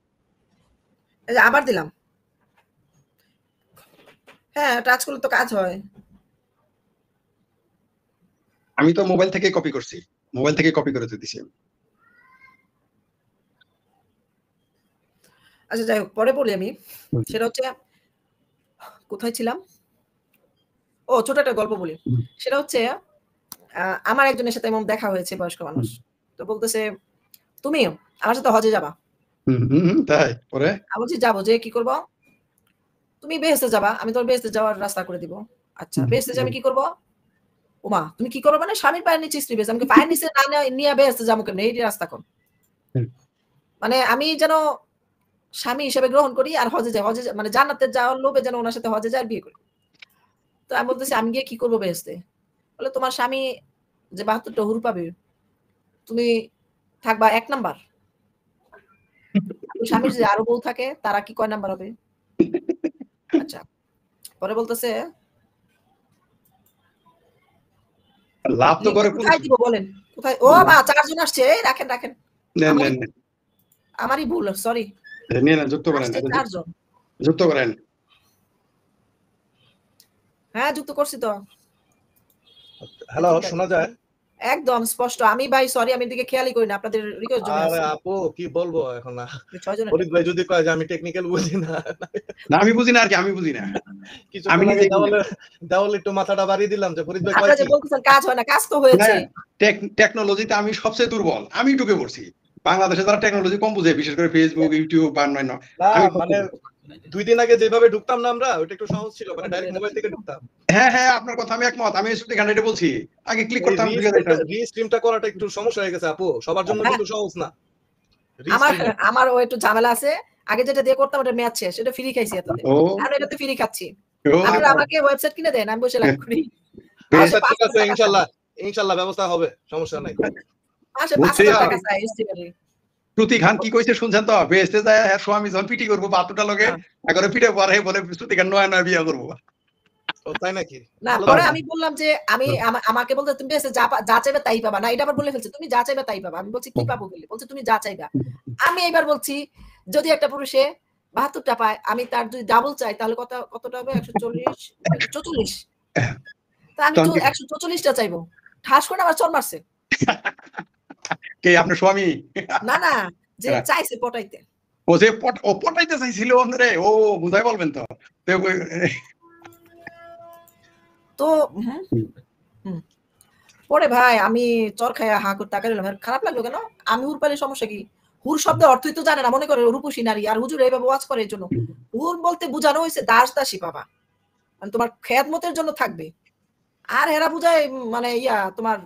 আবার দিলাম, হ্যাঁ টাচ করলে তো কাজ হয়। আমি তো মোবাইল থেকে কপি করছি, মোবাইল থেকে কপি করে দিয়েছি। আচ্ছা যাই হোক, পরে বলি আমি। সেটা হচ্ছে কোথায় ছিলাম? ও ছোট একটা গল্প বলি। সেটা হচ্ছে আমার একজনের সাথে এমন দেখা হয়েছে, বয়স্ক মানুষ। তো বলতেছে তুমি আমার সাথে হজে যাবা। তাই? পরে আমি বলছি যাবো, যে কি করবো? তুমি বেহেশতে যাবা, আমি তোর বেহেশতে যাওয়ার রাস্তা করে দিব। আচ্ছা বেহেশতে যে আমি কি করবো? ওমা তুমি কি করবো? মানে স্বামীর পায়ের নিচে স্ত্রী বেশ, আমাকে পায়ের নিচে না নিয়ে বেহেশতে যাবো কেমনে? এই রাস্তা কোন? মানে আমি যেন স্বামী হিসেবে গ্রহণ করি আর হজে যাই, হজে মানে জান্নাতে যাওয়ার লোভে যেন ওনার সাথে হজে যায় আর বিয়ে করি। তো আমি বলতেছি আমি গিয়ে কি করবো বেহেশতে? বলে তোমার স্বামী যে ৭২টা হুর পাবে, তুমি থাকবা ১ নাম্বার। স্বামীর যে আরো বউ থাকে তারা কি কয় নাম্বার হবে? আচ্ছা পরে বলতেছে লাভ তো করে কোথায় দিব বলেন? কোথায়? ও মা ৪ জন আসছে, রাখেন রাখেন। আমারই ভুল, সরি। যুক্ত করেন, ৪ জন যুক্ত করেন। হ্যাঁ যুক্ত করছি তো। হ্যালো, শোনা যায়? একদম স্পষ্ট। আমি ভাই সরি, আমি দিকে খেয়ালই করি না, আপনাদের রিকোয়েস্ট জন্য আছে। আরে আপু কি বলবো এখন? না ৬ জন ফরিদ ভাই যদি কয় যে আমি টেকনিক্যাল বুঝি না, না আমি বুঝি না আর কি, আমি বুঝি না। কিছু আমি নিজে দেওয়ালে একটু মাথাটা বাড়িয়ে দিলাম যে ফরিদ ভাই কয় কি বলতেছেন কাজ হয় না, কাজ তো হয়েছে। টেকনোলজিতে আমি সবচেয়ে দুর্বল, আমি ঢুকে পড়ছি। বাংলাদেশে যারা টেকনোলজি কম বুঝে, বিশেষ করে ফেসবুক, ইউটিউব বা অন্যান্য, মানে 2 দিন আগে যেভাবে ঢুকতাম না আমরা, ওটা একটু সহজ ছিল, মানে ডাইরেক্ট মোবাইল থেকে ঢুকতাম। হ্যাঁ আপনার কথা আমি একমত, আমি শ্রুতি খান এটা বলছি, আগে ক্লিক করতাম। রিস্ট্রিমটা করাটা একটু সমস্যা হয়ে গেছে আপু, সবার জন্য কিন্তু সহজ না। আমার ও একটু ঝামেলা আছে, আগে যেটা দিয়ে করতাম ওটা ম্যাচ শেষ, এটা ফ্রি খাইছি এতদিন, আমি এটাতে ফ্রি খাচ্ছি। আপনারা আমাকে ওয়েবসাইট কিনে দেন, আমি বসে লাইভ করি। আচ্ছা ঠিক আছে, ইনশাআল্লাহ ব্যবস্থা হবে, সমস্যা নাই। মাসে ৫০০০ টাকা চাই এস্টিমেটে। শ্রুতি খান কি কইছে শুনছেন তো? বেহেশতে যায় হ্যাঁ স্বামী যখন পিটি করবো বাতুটা লগে একবারে পিঠে পরে বলে শ্রুতি খান নয়া নয়া বিয়া করবো। তাই নাকি? না পরে আমি বললাম যে আমি আমাকে বলতে তুমি যা চাইবে তাই পাবা না, এটা আবার বলে ফেলছে তুমি যা চাইবে তাই পাবা। আমি বলছি কি পাবো বলে, বলছে তুমি যা চাইবা। আমি এবার বলছি যদি একটা পুরুষে ৭২টা পায়, আমি তার যদি ডাবল চাই তাহলে কতটা হবে? ১৪০ ১৪৪। তা আমি ১৪৪টা চাইবো। ঠাস করে আমার চর মারছে। কে আপনার স্বামী? না যে চাইছে পটাইতে। ও যে পটাইতে চাইছিল ওরে, ও বুঝাই বলবেন তো। তো পরে ভাই আমি চর খাইয়া হা করে তাকাই রইলাম। খারাপ লাগলো কেন? আমি হুর পাইলে সমস্যা কি? হুর শব্দের অর্থই তো জানে না, মনে করে রূপসী নারী, আর হুজুর এইভাবে ওয়াজ করে এর জন্য। হুর বলতে বুঝানো হয়েছে দাসী পাবা, মানে তোমার খেদমতের জন্য থাকবে। আর হেরা বুঝায় মানে তোমার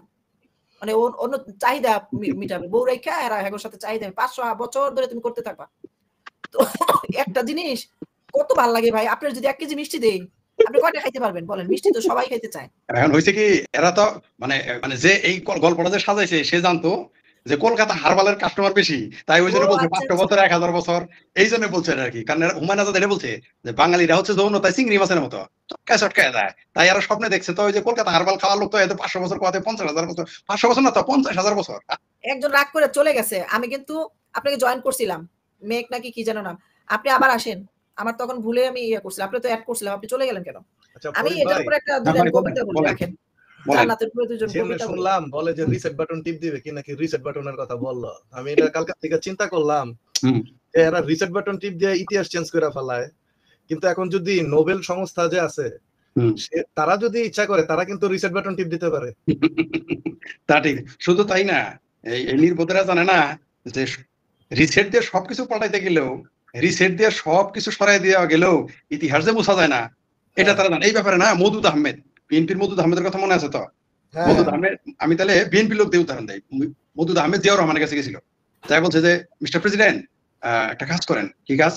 মানে অন্য চাহিদা মিটাবে, বউ রেখা এরা হেগোর সাথে চাহিদা ৫০০ বছর ধরে তুমি করতে থাকবা। তো একটা জিনিস কত ভালো লাগে ভাই, আপনার যদি ১ কেজি মিষ্টি দেই আপনি কয়টা খাইতে পারবেন বলেন? মিষ্টি তো সবাই খাইতে চায়। এখন হয়েছে কি এরা তো মানে যে এই গল্পটা যে সাজাইছে সে জানতো যে কলকাতা হারবালের কাস্টমার বেশি, তাই ওই জন্য বলছে ৫০০ বছর ১০০০ বছর, এই জন্য বলছে আর কি। কারণ হুমায়ুন আজাদ এটা বলছে যে বাঙালিরা হচ্ছে যৌনতায় চিংড়ি মাছের মতো চটকায় চটকায় যায়, তাই এরা স্বপ্নে দেখছে তো ওই যে কলকাতা হারবাল খাওয়ার লোক তো এত ৫০০ বছর কোয়াতে ৫০০০০ বছর, ৫০০ বছর না তো ৫০০০০ বছর। একজন রাগ করে চলে গেছে, আমি কিন্তু আপনাকে জয়েন করছিলাম, মেঘ নাকি কি যেন নাম, আপনি আবার আসেন। আমার তখন ভুলে আমি করছিলাম, আপনি তো অ্যাড করছিলাম, আপনি চলে গেলেন কেন? আমি এটার উপরে একটা দুইটা কবিতা বলে রাখেন। জান্নাতের উপরে দুইজন কবিতা শুনলাম বলে যে রিসেট বাটন টিপ দিবে কি নাকি রিসেট বাটনের কথা বললো। আমি এটা কালকে থেকে চিন্তা করলাম যে এরা রিসেট বাটন টিপ দিয়ে ইতিহাস চেঞ্জ করে ফেলায়, কিন্তু এখন যদি নোবেল সংস্থা যে আছে তারা যদি ইচ্ছা করে তারা কিন্তু রিসেট বাটন টিপ দিতে পারে। তা ঠিক, শুধু তাই না, এই নির্বোধেরা জানে না যে রিসেট দিয়ে সবকিছু পাল্টাইতে গেলেও, রিসেট দিয়ে সবকিছু সরাই দেওয়া গেলেও ইতিহাস যে মুছা যায় না এটা তারা জানে। এই ব্যাপারে না মওদুদ আহমেদ, বিএনপির মওদুদ আহমেদের কথা মনে আছে তো? মওদুদ আহমেদ, আমি তাহলে বিএনপি লোক দিয়ে উদাহরণ দেই। মওদুদ আহমেদ জিয়াউর রহমানের কাছে গেছিল, তাই বলছে যে মিস্টার প্রেসিডেন্ট একটা কাজ করেন। কি কাজ?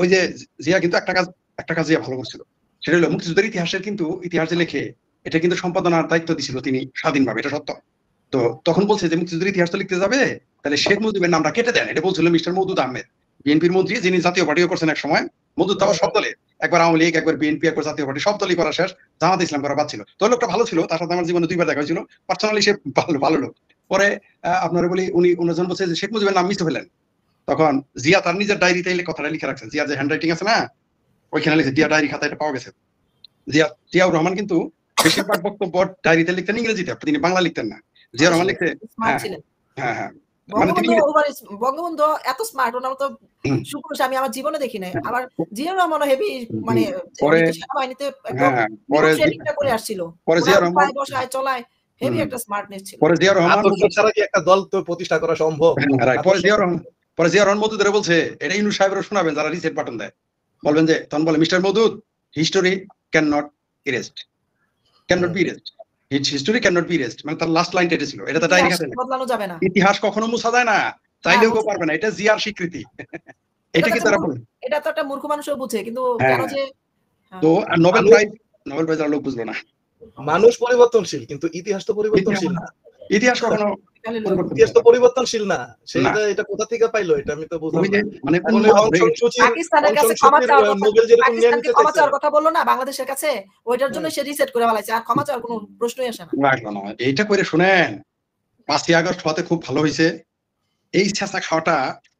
ওই যে জিয়া কিন্তু একটা কাজ জিয়া ভালো করছিল, সেটা হলো মুক্তিযুদ্ধের ইতিহাসের কিন্তু ইতিহাস যে লেখে এটা কিন্তু সম্পাদনার দায়িত্ব দিছিল তিনি স্বাধীনভাবে, এটা সত্য। তো তখন বলছে যে মুক্তিযুদ্ধের ইতিহাস তো লিখতে যাবে তাহলে শেখ মুজিবের নামটা কেটে দেন, এটা বলছিল মিস্টার মওদুদ আহমেদ, বিএনপির মন্ত্রী, যিনি জাতীয় পার্টিও করছেন এক সময়। মওদুদ তো সব দলে, একবার আওয়ামী লীগ, একবার বিএনপি, একবার জাতীয় পার্টি, সব দলই করা শেষ, জামাত ইসলাম করা বাদ ছিল। তো লোকটা ভালো ছিল, তার সাথে আমার জীবনে ২ বার দেখা হয়েছিল, পার্সোনালি সে ভালো লোক। পরে আপনারা বলি উনি বলছে যে শেখ মুজিবের নাম মিশে ফেলেন, তখন জিয়া তার নিজের ডায়েরিতে কথাটা লিখে রাখছেন। জিয়া যে হ্যান্ড রাইটিং আছে না ওইখানে লিখে, জিয়া ডায়েরি খাতা এটা পাওয়া গেছে। জিয়াউর রহমান কিন্তু বেশিরভাগ বক্তব্য ডায়েরিতে লিখতেন ইংরেজিতে, তিনি বাংলা লিখতেন না। জিয়াউর রহমান লিখতে হ্যাঁ বঙ্গবন্ধু এত স্মার্ট, ওনার তো সুপুরুষ আমি আমার জীবনে দেখি নাই। আবার জিয়াউর রহমান হেভি মানে সেনাবাহিনীতে করে আসছিল, পরে জিয়াউর রহমান বসায় চলায় হেভি একটা স্মার্টনেস ছিল। পরে জিয়াউর রহমান ছাড়া কি একটা দল তো প্রতিষ্ঠা করা সম্ভব? পরে জিয়াউর রহমান মওদুদের বলছে, এটা ইউনূস সাহেবেরও শোনাবেন যারা রিসেট বাটন দেয়, বলবেন যে তখন বলে mister Moudud history cannot be erased, history cannot be erased, মানে তার লাস্ট লাইনটা এটা ছিল। এটা তো ডাইরেক্ট আছে, বদলানো যাবে না, ইতিহাস কখনো মুছা যায় না, চাইলেও কেউ পারবে না, এটা জিয়ার স্বীকৃতি। এটা কি তারা বলে? এটা তো একটা মূর্খ মানুষও বুঝে, কিন্তু কেন যে তো নোবেল প্রাইজ লোক বুঝলো না। মানুষ পরিবর্তনশীল কিন্তু ইতিহাস তো পরিবর্তনশীল না। ইতিহাস কখনো পরিবর্তনশীল না, সেটা এটা কোথা থেকে পাইলো এটা আমি তো বুঝলাম না। মানে পাকিস্তানের কাছে ক্ষমা চাওয়ার কথা বললো না বাংলাদেশের কাছে, ওইটার জন্য সে রিসেট করে ফেলাইছে, আর ক্ষমা চাওয়ার কোনো প্রশ্নই আসে না। এইটা করে শুনেন, ৫ই আগস্ট হওয়াতে খুব ভালো হয়েছে, এই ছেঁচা খাওয়াটা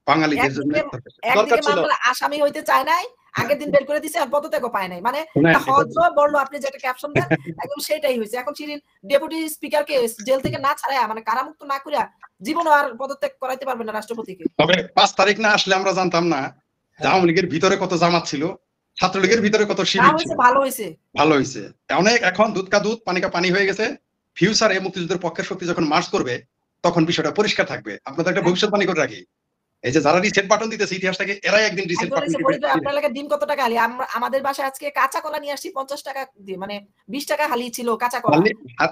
বাঙালিদের জন্য দরকার ছিল। আসামি হইতে চায় নাই, আগের দিন বের করে দিছে, আর পদত্যাগও পায় নাই, মানে হয্য বললো আপনি যেটা ক্যাপশন দেন একদম সেটাই হইছে। এখন শিরিন ডেপুটি স্পিকারকে জেল থেকে না ছাড়ায়া, মানে কারামুক্ত না করিয়া জীবন আর পদত্যাগ করাইতে পারবে না রাষ্ট্রপতিকে। তবে ৫ তারিখ না আসলে আমরা জানতাম না আওয়ামী লীগের ভিতরে কত জামাত ছিল, ছাত্রলীগের ভিতরে কত শিবির ছিল। ভালো হয়েছে অনেক, এখন দুধ কা দুধ পানি কা পানি হয়ে গেছে। ফিউচারে মুক্তিযুদ্ধের পক্ষের শক্তি যখন মার্চ করবে তখন বিষয়টা পরিষ্কার থাকবে। আপনাদের একটা ভবিষ্যৎবাণী করে রাখি, এই যে যারা রিসেট বাটন দিতেছে ইতিহাসটাকে, এরাই একদিন রিসেট বাটন দিবে। আপনার লাগে ডিম কত টাকা হালি? আমাদের বাসায় আজকে কাঁচা কলা নিয়ে আসছি 50 টাকা দিয়ে, মানে 20 টাকা হালি ছিল কাঁচা কলা।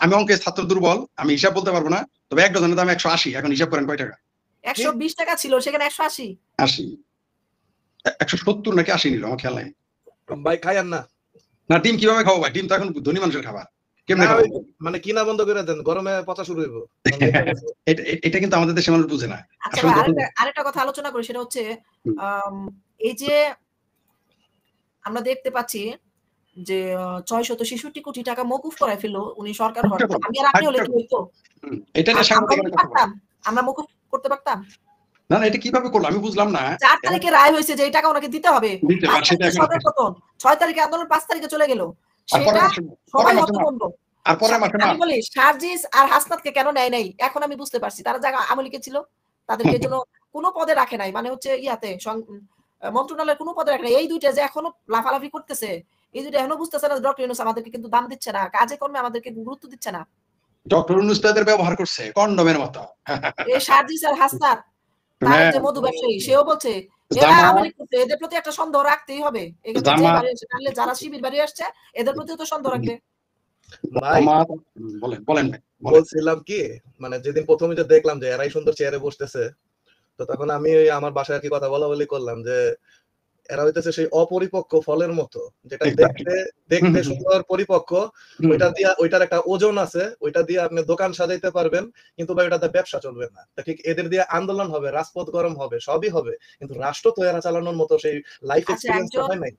আমি অঙ্কের ছাত্র দুর্বল, আমি হিসাব বলতে পারবো না, তবে এক ডজনের দাম 180, এখন হিসাব করেন কয় টাকা? 120 টাকা ছিল, সেখানে 180 170 নাকি 80 নিল, আমার খেয়াল নাই ভাই। খাইয়েন না ডিম কিভাবে খাবো ভাই? ডিম তো এখন ধনী মানুষের খাবার। কেমনে না, খাবো? মানে কিনা বন্ধ করে দেন, গরমে পচা শুরু হইব। এটা কিন্তু আমাদের দেশের মানুষ বুঝে না। আচ্ছা আসলে ভাই, যখন আরেকটা কথা আলোচনা করি, সেটা হচ্ছে হুম। এই যে আমরা দেখতে পাচ্ছি যে ৬৬৬ কোটি টাকা মওকুফ করায় ফেললো উনি সরকার হওয়ার পর। আমি আর আপনি হলে কি হইতো? এটা নিয়ে আমরা সাংবাদিকরা কি কথা বলে। পারতাম? আমরা মওকুফ করতে পারতাম? না না, এটা কিভাবে করলো আমি বুঝলাম না। ৪ তারিখে রায় হয়েছে যে এই টাকা ওনাকে দিতে হবে। দিতে ৫ পারে, সেটা তারিখে এখন সরকার পতন, ৬ তারিখে আন্দোলন, 5 তারিখে চলে গেল। আর পরের সেটা মাসে সবাই হতভম্ব। আর পরের মাসে না। আমি বলি সার্জিস আর হাসনাতকে কেন নেয় নাই? এখন আমি বুঝতে পারছি। তারা যারা আওয়ামী লীগে ছিল তাদেরকে এজন্য কোন পদে রাখে নাই। মানে হচ্ছে ইয়াতে মন্ত্রণালয়ের কোন পদে রাখে নাই। এই দুইটা যে এখনো লাফালাফি করতেছে, এই দুইটা এখনো বুঝতেছে না ডক্টর ইউনূস আমাদেরকে কিন্তু দাম দিচ্ছে না। কাজে কর্মে আমাদেরকে গুরুত্ব দিচ্ছে না। ডক্টর ইউনূস তাদের ব্যবহার করছে কন্ডমের মতো। এই সার্জিস আর হাসনাত, তার যে মধু ব্যবসায়ী, সেও বলছে এরা জামাত আওয়ামী লীগ করছে, এদের প্রতি একটা সন্দেহ রাখতেই হবে। এখানে যে জামাত বাড়ি আসছে, তাহলে যারা শিবির বাড়ি আসছে এদের প্রতিও তো সন্দেহ রাখবে। ভাই জামাত বলেন বলেন ভাই, বলেন। বলছিলাম কি, মানে যেদিন প্রথমে যে দেখলাম যে এরাই সুন্দর চেয়ারে বসতেছে, তো তখন আমি আমার বাসায় আর কি কথা বলা বলি করলাম যে এরা হইতেছে সেই অপরিপক্ক ফলের মতো, যেটা দেখতে দেখতে সুন্দর পরিপক্ক, ওইটার একটা ওজন আছে, ওইটা দিয়ে আপনি দোকান সাজাইতে পারবেন, কিন্তু ভাই ওটাতে ব্যবসা চলবে না। ঠিক এদের দিয়ে আন্দোলন হবে, রাজপথ গরম হবে, সবই হবে, কিন্তু রাষ্ট্র তো এরা চালানোর মতো সেই লাইফ এক্সপেরিয়েন্স হয় নাই।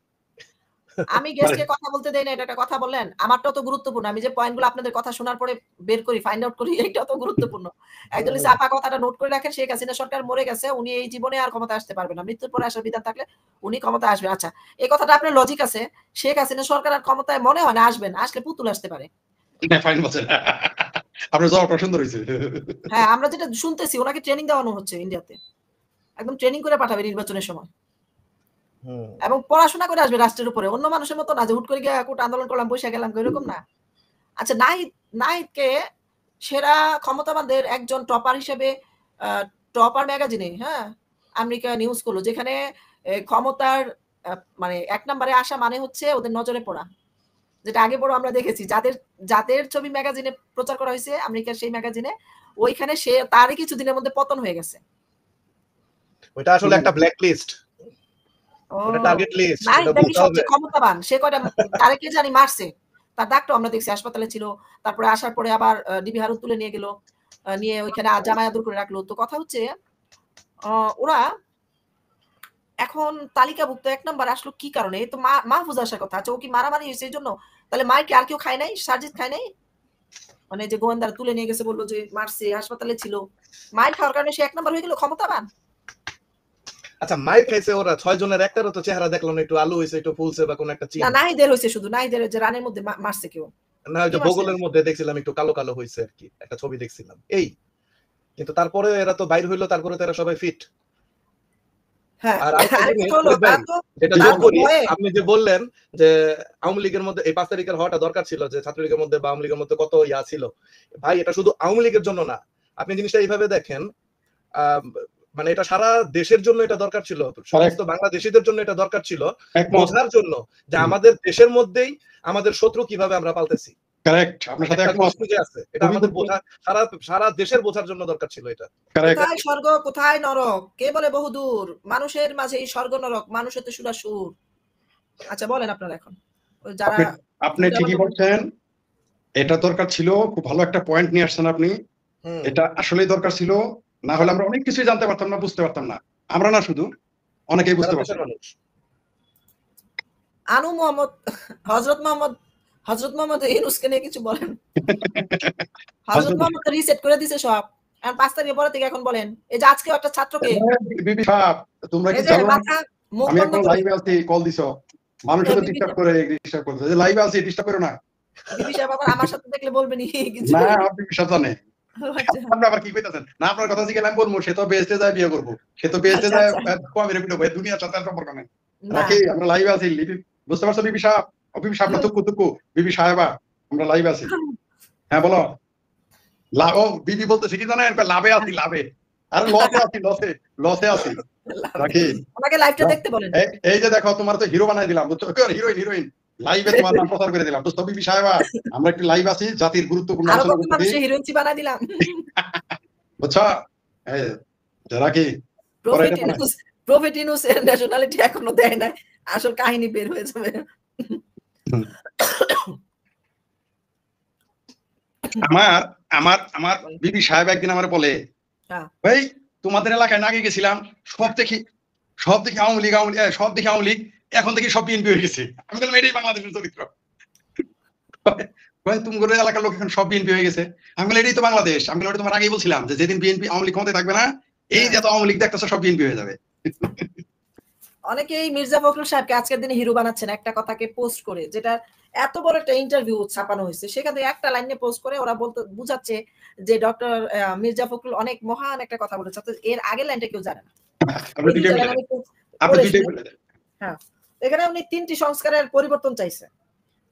আমি গেস্টকে কথা বলতে দেই না, এটা একটা কথা বললেন। আমারটাও তো গুরুত্বপূর্ণ। আমি যে পয়েন্টগুলো আপনাদের কথা শোনার পরে বের করি, ফাইন্ড আউট করি, এটাও তো গুরুত্বপূর্ণ। একজন চাপা কথাটা নোট করে রাখেন, শেখ হাসিনা সরকার মরে গেছে, উনি এই জীবনে আর ক্ষমতা আসতে পারবেন না। মৃত্যুর পরে আসার বিধান থাকলে উনি ক্ষমতা আসবে। আচ্ছা, এই কথাটা আপনার লজিক আছে। শেখ হাসিনা সরকার আর ক্ষমতায় মনে হয় না আসবেন, আসলে পুতুল আসতে পারে। ফাইন বলছেন। আপনার জবাবটা সুন্দর হয়েছে। হ্যাঁ, আমরা যেটা শুনতেছি ওনাকে ট্রেনিং দেওয়ানো হচ্ছে ইন্ডিয়াতে, একদম ট্রেনিং করে পাঠাবে নির্বাচনের সময়, এবং পড়াশোনা করে আসবে রাষ্ট্রের উপরে। অন্য মানুষের মতো না যে হুট করে গিয়ে কোট আন্দোলন করলাম বসে গেলাম, এরকম না। আচ্ছা, নাহিদকে সেরা ক্ষমতাবানদের একজন টপার হিসেবে টপার ম্যাগাজিনে, হ্যাঁ, আমেরিকা নিউজ করলো, যেখানে ক্ষমতার মানে ১ নম্বরে আসা মানে হচ্ছে ওদের নজরে পড়া। যেটা আগে বড় আমরা দেখেছি, যাদের ছবি ম্যাগাজিনে প্রচার করা হয়েছে আমেরিকার সেই ম্যাগাজিনে, ওইখানে সে তারই কিছুদিনের মধ্যে পতন হয়ে গেছে। ওইটা আসলে একটা ব্ল্যাক লিস্ট, ওটা টার্গেট লিস্ট, নাহিদ এটা নাকি বুঝতে হবে। সবচেয়ে ক্ষমতাবান। সে কয়টা তারেকে জানি মারছে। তার ডাক্তার আমরা দেখছি হাসপাতালে ছিল। তারপরে আসার পরে আবার ডিবি হারুন তুলে নিয়ে গেল। নিয়ে ওইখানে জামাই আদর করে রাখলো। তো কথা হচ্ছে ওরা এখন তালিকাভুক্ত ১ নাম্বার আসলো কি কারণে? এই তো মাহফুজ আসার কথা। আচ্ছা, ও কি মারামারি হইছে এইজন্য? তাহলে মার কি আর কেউ খায় নাই? সার্জিৎ খায় নাই? মানে যে গোয়েন্দারা তুলে নিয়ে গেছে, বলল যে মারছে, হাসপাতালে ছিল। মাইর খাওয়ার কারণে সে ১ নাম্বার হয়ে গেল, ক্ষমতাবান? আচ্ছা, মাইর খাইছে ওরা ৬ জনের, একটারও তো চেহারা দেখলাম না, একটু আলু হইছে, একটু ফুলছে বা কোন একটা চিহ্ন। না, নাহিদের হইছে শুধু। নাহিদের যে রানের মধ্যে মারছে কেউ। না, ওই যে বগলের মধ্যে দেখছিলাম একটু কালো কালো হইছে আর কি, একটা ছবি দেখছিলাম এই। কিন্তু তারপরে এরা তো বাইর হইলো, তারপরে তো এরা সবাই ফিট। আর আপনি যে বললেন যে আওয়ামী লীগের মধ্যে এই ৫ তারিখের হওয়াটা দরকার ছিল, যে ছাত্রলীগের মধ্যে বা আওয়ামী লীগের মধ্যে কত ইয়া ছিল, ভাই এটা শুধু আওয়ামী লীগের জন্য না। আপনি জিনিসটা এইভাবে দেখেন, মানে এটা সারা দেশের জন্য এটা দরকার ছিল, সমস্ত বাংলাদেশিদের জন্য এটা দরকার ছিল, বোঝার জন্য যে আমাদের দেশের মধ্যেই আমাদের শত্রু কিভাবে আমরা পালতেছি। কারেক্ট, আপনার সাথে একমত। এটা আমাদের বোঝা, সারা দেশের বোঝার জন্য দরকার ছিল এটা। কোথায় স্বর্গ কোথায় নরক, কে বলে বহুদূর, মানুষের মাঝে এই স্বর্গ নরক, মানুষের তো সুরাসুর। আচ্ছা, বলেন আপনারা এখন যারা। আপনি ঠিকই বলছেন, এটা দরকার ছিল। খুব ভালো একটা পয়েন্ট নিয়ে আসছেন আপনি। এটা আসলেই দরকার ছিল, না হলে আমরা অনেক কিছুই জানতে পারতাম না, বুঝতে পারতাম না। আমরা না শুধু, অনেকেই বুঝতে পারতাম। আনু মোহাম্মদ, হযরত মোহাম্মদ ইউনূসকে নিয়ে কিছু বলেন। হযরত মোহাম্মদ রিসেট করে দিয়েছে সব। আর ৫ তারিখের পরে থেকে এখন বলেন, এই যে আজকে একটা ছাত্রকে বিবি সাহেব, তোমরা কি জানো আমি এখন লাইভে আছি, কল দিছো, মানুষের তো ডিস্টার্ব করে, ডিস্টার্ব করতে, যে লাইভে আছি ডিস্টার্ব করো না। বিবি সাহেব আবার আমার সাথে দেখলে বলবেনই কিছু না, আপনি বিশ্বাস জানেন আপনি আবার কি কইতাছেন? না, আপনার কথা জিজ্ঞেস আমি বলবো, সে তো বেহেশতে যায় বিয়ে করবো, সে তো বেহেশতে যায় কমে রেপিটো ভাই, দুনিয়ার সাথে সম্পর্ক নেই। রাখি, আমরা লাইভে আছি, বুঝতে পারছো বিবি সাহেব? বিবি সাহেব না, তুকু বিবি সাহেবা, আমরা লাইভে আছি। হ্যাঁ বলো। ও বিবি বলতেছে কি জানেন, লাভে আছি, লাভে। আরে লসে আছি, লসে আছি। রাখি, আমাকে লাইভটা দেখতে বলেন। এই যে দেখো, তোমার তো হিরো বানাই দিলাম, বুঝছো? হিরোইন লাইভে তোমার নাম প্রচার করে দিলাম। তো বিবি সাহেবা, আমরা একটু লাইভ আছি, জাতির গুরুত্বপূর্ণ আলোচনা করতেছি, হিরোইনচি বানাই দিলাম, বুঝছো? রাখি, প্রফেট ইউনূস এর ন্যাশনালিটি এখনো দেয় না, আসল কাহিনী বের হয়ে যাবে। আমার আমার আমার বিবি সাহেব একদিন আমার বলে, ভাই তোমাদের এলাকায় নাকি গেছিলাম, সব দেখি আওয়ামী লীগ সব দেখি আওয়ামী লীগ, এখন দেখি সব বিএনপি হয়ে গেছে। আমি বললাম এটাই বাংলাদেশের চরিত্র। তোমার এলাকার লোক এখন সব বিএনপি হয়ে গেছে। আমি বললাম এটাই তো বাংলাদেশ। আমি বললাম তোমার আগেই বলছিলাম যে যেদিন বিএনপি আওয়ামী লীগ ক্ষমতায় থাকবে না, এই যে আওয়ামী লীগ দেখতেছো সব বিএনপি হয়ে যাবে। অনেকেই মির্জা ফখরুল সাহেবকে আজকের দিনে হিরো বানাচ্ছেন একটা কথাকে পোস্ট করে, যেটা এত বড় একটা ইন্টারভিউ ছাপানো হয়েছে, সেখান থেকে একটা লাইনে পোস্ট করে ওরা বলতে বুঝাচ্ছে যে ডক্টর মির্জা ফখরুল অনেক মহান একটা কথা বলেছে। এর আগের লাইনটা কেউ জানে না। হ্যাঁ, এখানে উনি 3টি সংস্কারের পরিবর্তন চাইছে।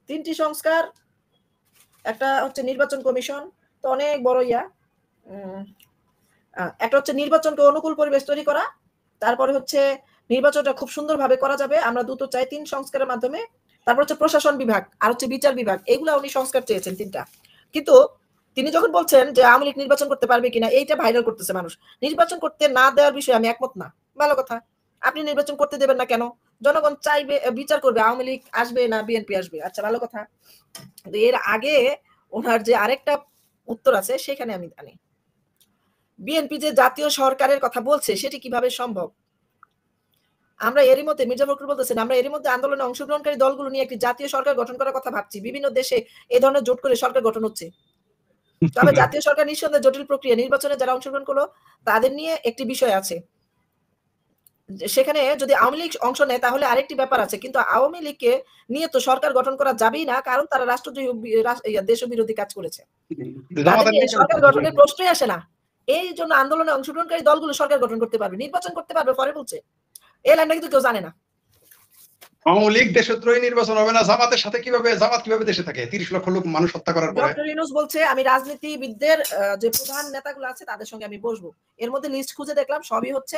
3টি সংস্কার, একটা হচ্ছে নির্বাচন কমিশন, তো অনেক বড় একটা হচ্ছে নির্বাচনকে অনুকূল পরিবেশ তৈরি করা, তারপরে হচ্ছে নির্বাচনটা খুব সুন্দরভাবে করা যাবে, আমরা দ্রুত চাই 3 সংস্কারের মাধ্যমে। তারপর হচ্ছে প্রশাসন বিভাগ আর হচ্ছে বিচার বিভাগ, এগুলা উনি সংস্কার চেয়েছেন 3টা। কিন্তু তিনি যখন বলছেন যে আওয়ামী লীগ নির্বাচন করতে পারবে কিনা, এইটা ভাইরাল করতেছে মানুষ। নির্বাচন করতে না দেওয়ার বিষয়ে আমি একমত না, ভালো কথা। আপনি নির্বাচন করতে দেবেন না কেন? জনগণ চাইবে, বিচার করবে আওয়ামী লীগ আসবে না বিএনপি আসবে, আচ্ছা ভালো কথা। এর আগে ওনার যে আরেকটা উত্তর আছে সেখানে আমি জানি, বিএনপি যে জাতীয় সরকারের কথা বলছে সেটি কিভাবে সম্ভব? আমরা এরই মধ্যে, মির্জা ফখরুল বলতেছেন, আমরা এরই মধ্যে আন্দোলনে অংশগ্রহণকারী দলগুলো নিয়ে একটি জাতীয় সরকার গঠন করার কথা ভাবছি। বিভিন্ন দেশে এই ধরনের জোট করে সরকার গঠন হচ্ছে। তবে জাতীয় সরকার নিঃসন্দেহে জটিল প্রক্রিয়া, নির্বাচনে যারা অংশগ্রহণ করলো তাদের নিয়ে একটি বিষয় আছে, সেখানে যদি আওয়ামী লীগ অংশ নেয় তাহলে আরেকটি ব্যাপার আছে, কিন্তু আওয়ামী লীগকে নিয়ে তো সরকার গঠন করা যাবেই না, কারণ তারা দেশবিরোধী কাজ করেছে, সরকার গঠনের প্রশ্নই আসে না। এই জন্য আন্দোলনে অংশগ্রহণকারী দলগুলো সরকার গঠন করতে পারবে, নির্বাচন করতে পারবে পরে বলছে। এই লাইনটা কিন্তু কেউ জানে না। আওয়ামী লীগ দেশদ্রোহী নির্বাচন হবে না, জামাতের সাথে জামাত কিভাবে দেশে থাকে 30 লক্ষ লোক মানুষ হত্যা করার পরে? ডক্টর ইউনূস বলছে আমি রাজনীতিবিদদের যে প্রধান নেতাগুলো আছে তাদের সঙ্গে আমি বসবো। এর মধ্যে লিস্ট খুঁজে দেখলাম সবই হচ্ছে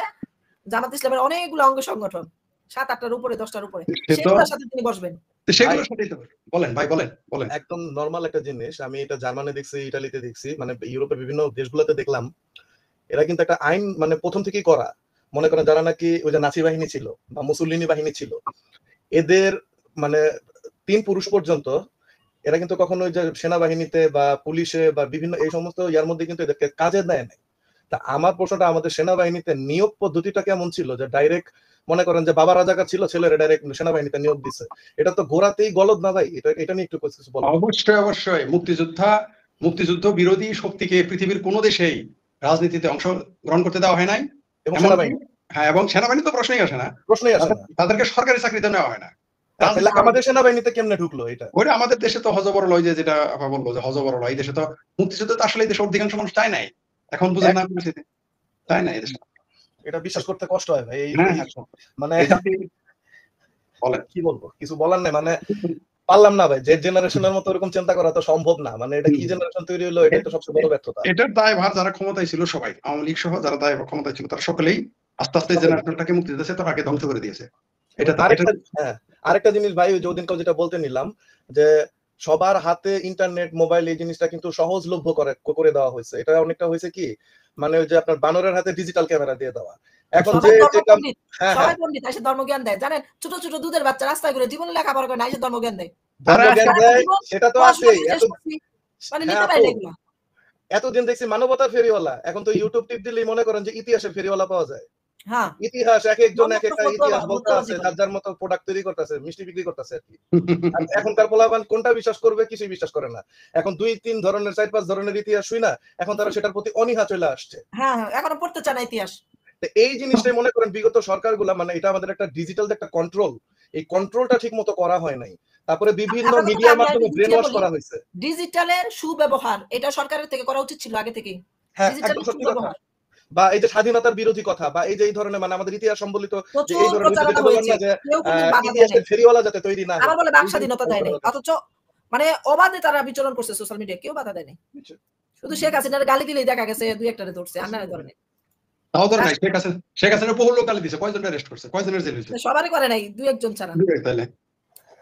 জামাত ইসলামের অনেকগুলো অঙ্গ সংগঠন, 7-8টার উপরে 10টার উপরে, সেগুলোর সাথে তিনি বসবেন। সেগুলোর সাথেই তো বলেন ভাই, বলেন। একদম নরমাল একটা জিনিস, আমি এটা জার্মানি দেখছি, ইতালিতে দেখছি, মানে ইউরোপের বিভিন্ন দেশগুলোতে দেখলাম, এরা কিন্তু একটা আইন মানে প্রথম থেকেই করা। মনে করেন যারা নাকি ওই যে নাসি বাহিনী ছিল বা মুসলিনী বাহিনী ছিল, এদের মানে 3 পুরুষ পর্যন্ত এরা কিন্তু কখনো ওই যে সেনাবাহিনীতে বা পুলিশে বা বিভিন্ন এই সমস্ত ইয়ার মধ্যে কিন্তু এদেরকে কাজে দেয় নাই। তা আমার প্রশ্নটা, আমাদের সেনাবাহিনীতে নিয়োগ পদ্ধতিটা কেমন ছিল? যে ডাইরেক্ট মনে করেন যে বাবা রাজাকার ছিল, ছেলেরা ডাইরেক্ট সেনাবাহিনীতে নিয়োগ দিচ্ছে, এটা তো গোড়াতেই গলদ না ভাই? এটা নিয়ে একটু কিছু বলো। অবশ্যই মুক্তিযুদ্ধ বিরোধী শক্তিকে পৃথিবীর কোন দেশেই রাজনীতিতে অংশগ্রহণ করতে দেওয়া হয় নাই, এবং সেনাবাহিনী তো প্রশ্নই আসে না, তাদেরকে সরকারি চাকরিতে নেওয়া হয় না। আমাদের সেনাবাহিনীতে কেমনে ঢুকলো এটা? ওইটা আমাদের দেশে তো হজবরল, ওই যেটা আপা বললো যে হজবরল, এই দেশে তো মুক্তিযুদ্ধ তো আসলে দেশের অধিকাংশ মানুষ চায় নাই, এখন বুঝেন না, চায় নাই। এটা বিশ্বাস করতে কষ্ট হয় ভাই। মানে বলেন, কি বলবো, কিছু বলার নাই, মানে পারলাম না ভাই। যে জেনারেশনের মতো এরকম চিন্তা করা তো সম্ভব না, মানে এটা কি জেনারেশন তৈরি হলো, এটাই তো সবচেয়ে বড় ব্যর্থতা। এটার দায়ভার যারা ক্ষমতায় ছিল সবাই, আওয়ামী লীগ সহ যারা ক্ষমতায় ছিল, তারা সকলেই আস্তে আস্তে জেনারেশনটাকে মুক্তিযুদ্ধ তাকে ধ্বংস করে দিয়েছে। এটা আরেকটা জিনিস ভাই, ওই যে ওদিনকাল যেটা বলতে নিলাম, যে সবার হাতে ইন্টারনেট, মোবাইল, এই জিনিসটা কিন্তু সহজলভ্য করে দেওয়া হয়েছে। এটা অনেকটা হয়েছে কি, মানে ওই যে আপনার বানরের হাতে ডিজিটাল ক্যামেরা দিয়ে দেওয়া। এখন যে সবাই পণ্ডিত এসে ধর্মজ্ঞান দেয়, জানেন, ছোট ছোট দুধের বাচ্চা রাস্তায় ঘুরে জীবনে লেখাপড়া করে না, এসে ধর্মজ্ঞান দেয়। সেটা তো আছে। এতদিন দেখছি মানবতার ফেরিওয়ালা, এখন তো ইউটিউব টিপ দিলেই মনে করেন যে ইতিহাসের ফেরিওয়ালা পাওয়া যায়। ইতিহাস এক একজন এক একটা ইতিহাস বলতে আছে, যার মতো প্রোডাক্ট তৈরি করতেছে, মিষ্টি বিক্রি করতেছে আর কি। এখনকার পোলাপান কোনটা বিশ্বাস করবে? কিছুই বিশ্বাস করে না। এখন 2-3 ধরনের 4-5 ধরনের ইতিহাস শুই না, এখন তারা সেটার প্রতি অনীহা চলে আসছে। এখনো পড়তে চায় না ইতিহাস। এই জিনিসটাই মনে করেন বিগত সরকারগুলা, মানে এটা আমাদের একটা ডিজিটাল একটা কন্ট্রোল, এই কন্ট্রোলটা ঠিক মতো করা হয় নাই। তারপরে বিভিন্ন মিডিয়ার মাধ্যমে ব্রেন ওয়াশ করা হয়েছে। ডিজিটালের সুব্যবহার এটা সরকারের থেকে করা উচিত ছিল আগে থেকেই। ডিজিটালের সুব্যবহার বা এই যে স্বাধীনতার বিরোধী কথা, বা এই যে এই ধরনের মানে আমাদের ইতিহাস সম্বলিত যে এই ধরনের ইতিহাসের ফেরিওয়ালা যাতে তৈরি না হয়। আমার বলে বাক স্বাধীনতা দেয় নাই, অথচ মানে অবাধে তারা বিচরণ করছে সোশ্যাল মিডিয়ায়, কেউ বাধা দেয় নাই। শুধু শেখ হাসিনার গালি দিলেই দেখা গেছে 2-1টারে ধরছে, আর না ধরনের। তাও ধর নাই, শেখ হাসিনা বহু লোক গালি দিছে, কয়জন অ্যারেস্ট করছে, কয়জনের জেল হইছে? সবারই করে নাই, 2-1জন ছাড়া। তাইলে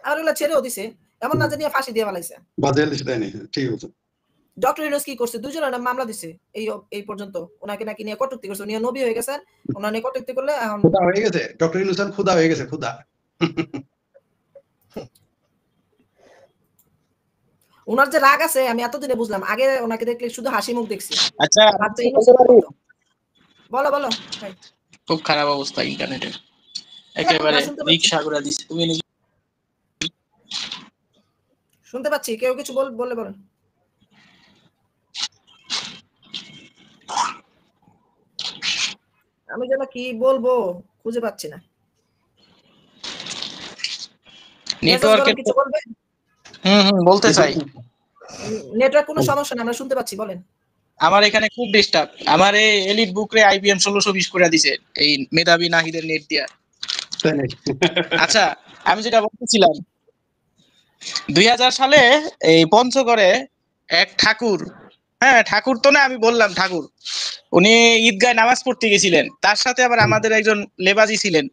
আর ওগুলা ছেড়েও দিছে, এমন না যে নিয়ে ফাঁসি দিয়ে ফেলাইছে, বা জেল দিছে, তাই নাই? ঠিক আছে। ডক্টর ইউনূস কি করছে? 2 জনের মামলা দিছে এই পর্যন্ত, ওনাকে নাকি নিয়ে কটূক্তি করছে, উনি নবী হয়ে গেছেন, ওনাকে নিয়ে কটূক্তি করলে এখন খোদা হয়ে গেছে। ডক্টর ইউনূস খোদা হয়ে গেছে, খোদা। ওনার যে রাগ আছে আমি এতদিনে বুঝলাম, আগে ওনাকে দেখলে শুধু হাসি মুখ দেখছি। আচ্ছা বাচ্চা innocent মতো। বলো বলো ভাই। খুব খারাপ অবস্থা ইন্টারনেটের, একেবারে না, শুনতে পাচ্ছি। রিকশা করে দিচ্ছে। তুমি শুনতে পাচ্ছি, কেউ কিছু বললে বলেন। আমি যেন কি বলবো খুঁজে পাচ্ছি না। নেটওয়ার্কের কিছু বলবে? বলতে চাই। নেটওয়ার্ক কোনো সমস্যা না, আমরা শুনতে পাচ্ছি, বলেন। আমার এখানে খুব ডিস্টার্ব। আমার এই এলিট বুক রে আইবিএম 1620 করে দিছে এই মেধাবী নাহিদের নেট দিয়া। আচ্ছা আমি যেটা বলতেছিলাম, 2000 সালে এই পঞ্চগড়ে এক ঠাকুর, হ্যাঁ ঠাকুর তো না, আমি বললাম ঠাকুর, উনি ঈদগায় নামাজ পড়তে গেছিলেন, তার সাথে আবার আমাদের একজন লেবাজি ছিলেন।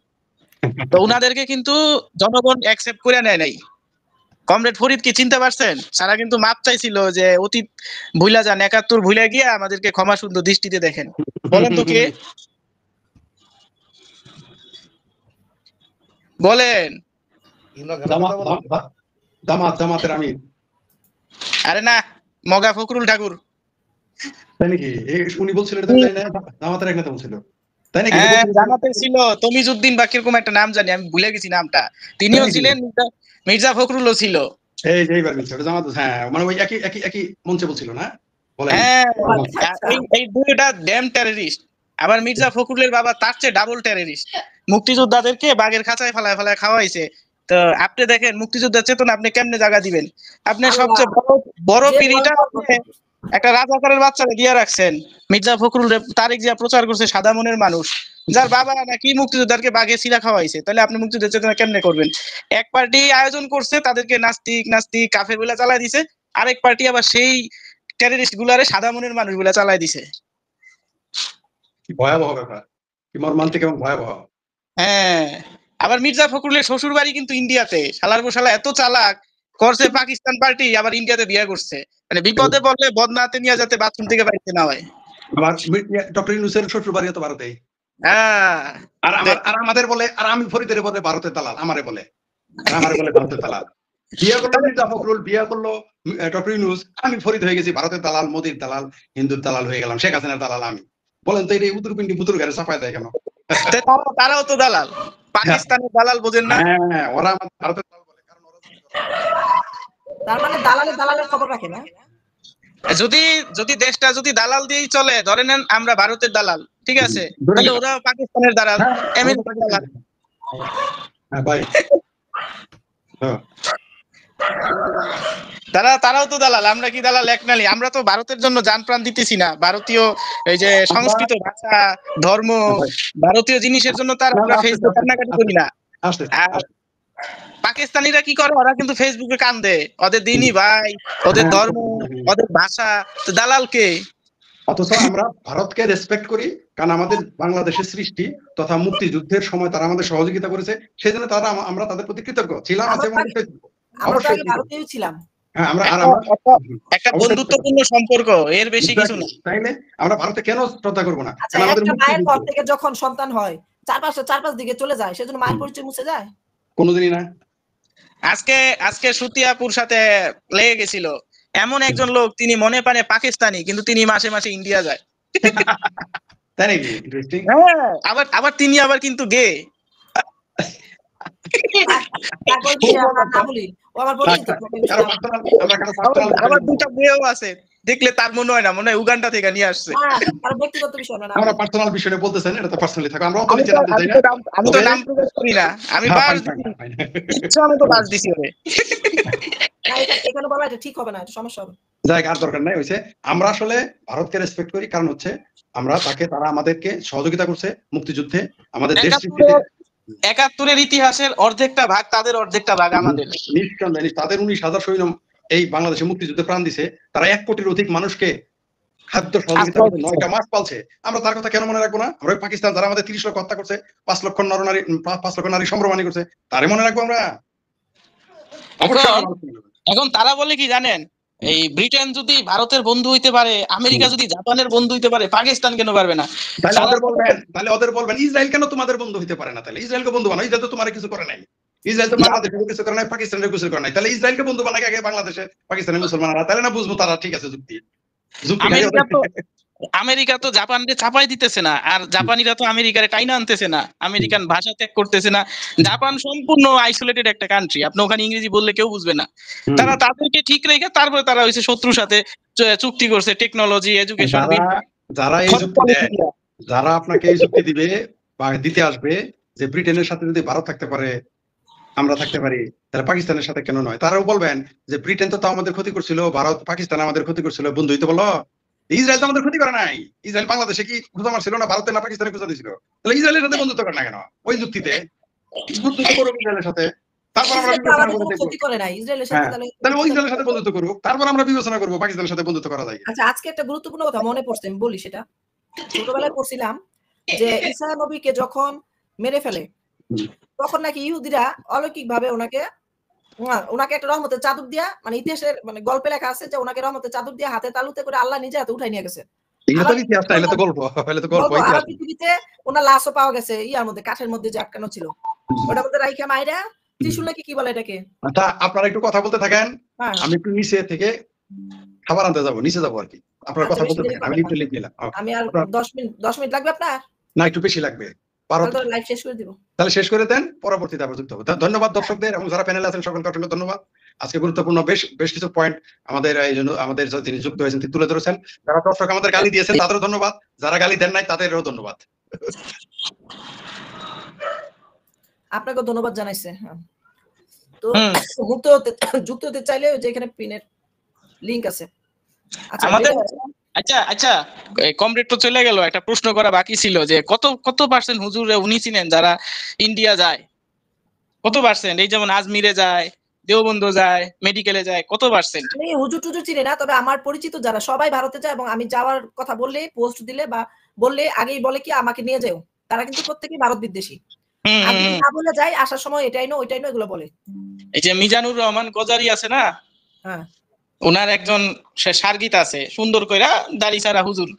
তো উনাদেরকে কিন্তু জনগণ অ্যাকসেপ্ট করে নেয় নাই। কমরেড ফরিদ কি চিনতে পারছেন? সারা কিন্তু মাপ চাইছিল যে অতীত ভুলা যান, 71 ভুলে গিয়ে আমাদেরকে ক্ষমা সুন্দর দৃষ্টিতে দেখেন। বলেন তো কে? বলেন। জামাতের আমির। আরে না, মগা ফখরুল ঠাকুর। তাই নাকি? উনি বলছিলেন জামাতের এক নেতা বলছিল, তাই নাকি? জামাতের ছিল তমিজউদ্দিন বা কিরকম একটা নাম জানি, আমি ভুলে গেছি নামটা। তিনিও ছিলেন, মির্জা ফখরুলও ছিল। এইবার বলছে জামাত, হ্যাঁ মানে ওই একই মঞ্চে বলছিল না? বলেন। এই দুইটা ড্যাম টেররিস্ট। আবার মির্জা ফখরুলের বাবা তার চেয়ে ডাবল টেররিস্ট। মুক্তিযোদ্ধাদেরকে বাগের খাঁচায় ফালায় ফালায় খাওয়াইছে। তো আপনি দেখেন মুক্তিযোদ্ধার চেতনা আপনি কেমনে জায়গা দিবেন? আপনি সবচেয়ে বড় পিড়িটা একটা রাজাকারের বাচ্চাকে দিয়ে রাখছেন। মির্জা ফখরুল তারেক জিয়া প্রচার করছে সাদা মনের মানুষ, যার বাবা নাকি মুক্তিযোদ্ধাকে বাঘে ছিলা খাওয়াইছে। তাহলে আপনি মুক্তিযোদ্ধার চেতনা কেমনে করবেন? এক পার্টি আয়োজন করছে, তাদেরকে নাস্তিক কাফের বলে চালাই দিছে, আরেক পার্টি আবার সেই টেররিস্ট গুলারে সাদা মনের মানুষ গুলা চালাই দিছে। কি ভয়াবহ ব্যাপার, কি মর্মান্তিক এবং ভয়াবহ। হ্যাঁ, আবার মির্জা ফখরুলের শ্বশুর বাড়ি কিন্তু ইন্ডিয়াতে। শালার বসালা এত চালাক, করছে পাকিস্তান পার্টি, আবার ইন্ডিয়াতে বিয়ে করছে। মানে বিপদে পড়লে বদনাতে নিয়ে যাতে বাথরুম থেকে বাড়িতে না হয়। আবার ডক্টর ইউনূসের শ্বশুর বাড়ি তো ভারতেই। আর আমাদের বলে, আর আমি ফরিদের বলে ভারতের দালাল, আমারে বলে ভারতের দালাল। বিয়ে করলো মির্জা ফখরুল, বিয়ে করলো ডক্টর ইউনূস, আমি ফরিদ হয়ে গেছি ভারতের দালাল, মোদির দালাল, হিন্দুর দালাল হয়ে গেলাম, শেখ হাসিনার দালাল আমি। বলেন তো এই উত্তরপিন্ডি বুতুর ঘরে চাপায় দেয় কেন? তারাও তো দালাল, পাকিস্তানের দালাল বোঝেন না? হ্যাঁ, ওরা আমাদের ভারতের দালাল বলে, কারণ ওরা তার মানে দালালের খবর রাখে না। যদি দেশটা যদি দালাল দিয়েই চলে, ধরে নেন আমরা ভারতের দালাল, ঠিক আছে, তাহলে ওরা পাকিস্তানের দালাল, আমেরিকার দালাল। হ্যাঁ ভাই, তারাও তো দালাল, আমরা কি দালাল এক নালি? আমরা তো ভারতের জন্য জান প্রাণ দিতেছি না। ভারতীয় এই যে সংস্কৃত ভাষা, ধর্ম, ভারতীয় জিনিসের জন্য তার আমরা ফেসবুক কান্নাকাটি করি না। পাকিস্তানিরা কি করে? ওরা কিন্তু ফেসবুকে কান্দে, ওদের দিনই ভাই, ওদের ধর্ম, ওদের ভাষা। তো দালাল কে? অথচ আমরা ভারতকে রেসপেক্ট করি, কারণ আমাদের বাংলাদেশের সৃষ্টি তথা মুক্তিযুদ্ধের সময় তারা আমাদের সহযোগিতা করেছে, সেই জন্য আমরা তাদের প্রতি কৃতজ্ঞ ছিলাম। অবশ্যই ভারতীয় ছিলাম। হ্যাঁ, আমরা একটা বন্ধুত্বপূর্ণ সম্পর্ক, এর বেশি কিছু না। তাইলে আমরা ভারতে কেন শ্রদ্ধা করবো না? একটা মায়ের পর থেকে যখন সন্তান হয়, চারপাশ দিকে চলে যায়, সেজন্য মায়ের পরিচয় মুছে যায়? কোনোদিনই না। আজকে সুতিয়াপুর সাথে লেগে গেছিল এমন একজন লোক, তিনি মনে পানে পাকিস্তানি, কিন্তু তিনি মাসে মাসে ইন্ডিয়া যায়। তাই নাকি? ইন্টারেস্টিং। আবার তিনি আবার কিন্তু গে। আবার দুটা মেয়েও আছে, দেখলে তার মনে হয় না, মনে হয় উগান্ডা থেকে নিয়ে আসছে। ব্যক্তিগত বিষয় না, আমরা পার্সোনাল বিষয়ে বলতেছেন, এটা তো পার্সোনালি থাকে। আমরা আমি তো নাম প্রকাশ করি না, আমি তো বাস দিছি ওরে। এখানে বলা এটা ঠিক হবে না, এটা সমস্যা হবে। জায়গা আর দরকার নাই হইছে। আমরা আসলে ভারতকে রেসপেক্ট করি, কারণ হচ্ছে তারা আমাদেরকে সহযোগিতা করছে মুক্তিযুদ্ধে, আমাদের দেশ সৃষ্টিতে। ৭১-এর ইতিহাসের অর্ধেকটা ভাগ তাদের, অর্ধেকটা ভাগ আমাদের। নিঃসন্দেহে তাদের 19,000 সৈন্য এই বাংলাদেশে মুক্তিযুদ্ধে প্রাণ দিছে। তারা 1 কোটির অধিক মানুষকে খাদ্য সহযোগিতা করতে 9টা মাস পালছে। আমরা তার কথা কেন মনে রাখবো না? আমরা পাকিস্তান যারা আমাদের 30 লক্ষ হত্যা করছে, 5 লক্ষ নারী সম্ভ্রমানি করছে, তারে মনে রাখবো আমরা? এখন তারা বলে কি জানেন, এই ব্রিটেন যদি ভারতের বন্ধু হইতে পারে, আমেরিকা যদি জাপানের বন্ধু হইতে পারে, পাকিস্তান কেন পারবে না? তাহলে ওদের বলবেন ইসরায়েল কেন তোমাদের বন্ধু হইতে পারে না? তাহলে ইসরায়েলকে বন্ধু বানাও, ইসরায়েল তো তোমার কিছু করে নাই। ইসরায়েল তো বাংলাদেশে কিছু করে নাই, পাকিস্তানের কিছু করে নাই, তাহলে ইসরায়েলকে বন্ধু বানায় আগে বাংলাদেশে পাকিস্তানের মুসলমানরা, তাহলে না বুঝবো তারা ঠিক আছে যুক্তি। আমেরিকা তো জাপানকে চাপাই দিতেছে না, আর জাপানিরা তো আমেরিকারে টাইনা আনতেছে না, আমেরিকান ভাষা ত্যাগ করতেছে না। জাপান সম্পূর্ণ আইসোলেটেড একটা কান্ট্রি, আপনি ওখানে ইংরেজি বললে কেউ বুঝবে না। তারা তাদেরকে ঠিক রেখে তারপরে তারা হইছে শত্রুর সাথে চুক্তি করছে, টেকনোলজি, এডুকেশন। যারা এই যুক্তি দেয়, যারা আপনাকে এই যুক্তি দিবে বা দিতে আসবে যে ব্রিটেনের সাথে যদি ভারত থাকতে পারে, আমরা থাকতে পারি, তাহলে পাকিস্তানের সাথে কেন নয়? তারাও বলবেন যে ব্রিটেন তো আমাদের ক্ষতি করছিল, ভারত পাকিস্তান আমাদের ক্ষতি করছিল, বন্ধুই তো বলো। ইসরায়েল তো আমাদের ক্ষতি করে নাই, ইসরায়েল বাংলাদেশে কি খুঁজা মারছিল না, ভারতের না পাকিস্তানে খুঁজা দিছিল, তাহলে ইসরায়েলের সাথে বন্ধুত্ব করে না কেন? ওই যুক্তিতে বন্ধুত্ব করুক ইসরায়েলের সাথে, তারপর আমরা বিবেচনা করবো। তাহলে ওই ইসরায়েলের সাথে বন্ধুত্ব করুক, তারপর আমরা বিবেচনা করবো পাকিস্তানের সাথে বন্ধুত্ব করা যায়। আচ্ছা, আজকে একটা গুরুত্বপূর্ণ কথা মনে পড়ছে, আমি বলি সেটা। ছোটবেলায় পড়ছিলাম যে ঈসা নবীকে যখন মেরে ফেলে, তখন নাকি ইহুদিরা অলৌকিক ভাবে ওনাকে একটা রহমতের চাদর দিয়া, মানে ইতিহাসের মানে গল্পে লেখা আছে যে ওনাকে রহমতের চাদর দিয়ে হাতে তালুতে করে আল্লাহ নিজে হাতে উঠাই নিয়ে গেছে। পৃথিবীতে ওনার লাশও পাওয়া গেছে ইয়ার মধ্যে, কাঠের মধ্যে যে আটকানো ছিল, ওটার মধ্যে রাইখা মাইরা ত্রিশূল নাকি কি বলে এটাকে। আচ্ছা, আপনারা একটু কথা বলতে থাকেন, আমি একটু নিচে থেকে খাবার আনতে যাবো, নিচে যাবো আর কি। আপনার কথা বলতে থাকেন, আমি একটু লিখে নিলাম। আমি আর 10 মিনিট লাগবে আপনার? না, একটু বেশি লাগবে। লাইভ শেষ করে দিব। তাহলে শেষ করে দেন, পরবর্তীতে আবার যুক্ত হবো। ধন্যবাদ দর্শকদের এবং যারা প্যানেলে আছেন সকলকে অসংখ্য ধন্যবাদ। আজকে গুরুত্বপূর্ণ বেশ কিছু পয়েন্ট আমাদের যিনি যুক্ত হয়েছেন তিনি তুলে ধরেছেন। যারা দর্শক আমাদের গালি দিয়েছেন তাদেরও ধন্যবাদ, যারা গালি দেন নাই তাদেরও ধন্যবাদ। আপনাকে ধন্যবাদ জানাইছে। তো যুক্ত হতে চাইলে যে এখানে পিনের লিংক আছে। আচ্ছা, কমরেড তো চলে গেল, একটা প্রশ্ন করা বাকি ছিল যে কত পার্সেন্ট হুজুর উনি চিনেন যারা ইন্ডিয়া যায়? কত পার্সেন্ট? এই যেমন আজমিরে যায়, দেওবন্দ যায়, মেডিকেলে যায়, কত পার্সেন্ট? আমি হুজুর টুজুর চিনি না, তবে আমার পরিচিত যারা সবাই ভারতে যায়, এবং আমি যাওয়ার কথা বললে, পোস্ট দিলে বা বললে আগেই বলে কি আমাকে নিয়ে যাও, তারা কিন্তু প্রত্যেকেই ভারত বিদ্বেষী। আমি না বলে যাই, আসার সময় এটাই না ওইটাই না এগুলো বলে। এই যে মিজানুর রহমান গজারি আছে না, হ্যাঁ, ওনার একজন সার্গিত আছে সুন্দর কইরা দাড়ি ছাড়া হুজুর,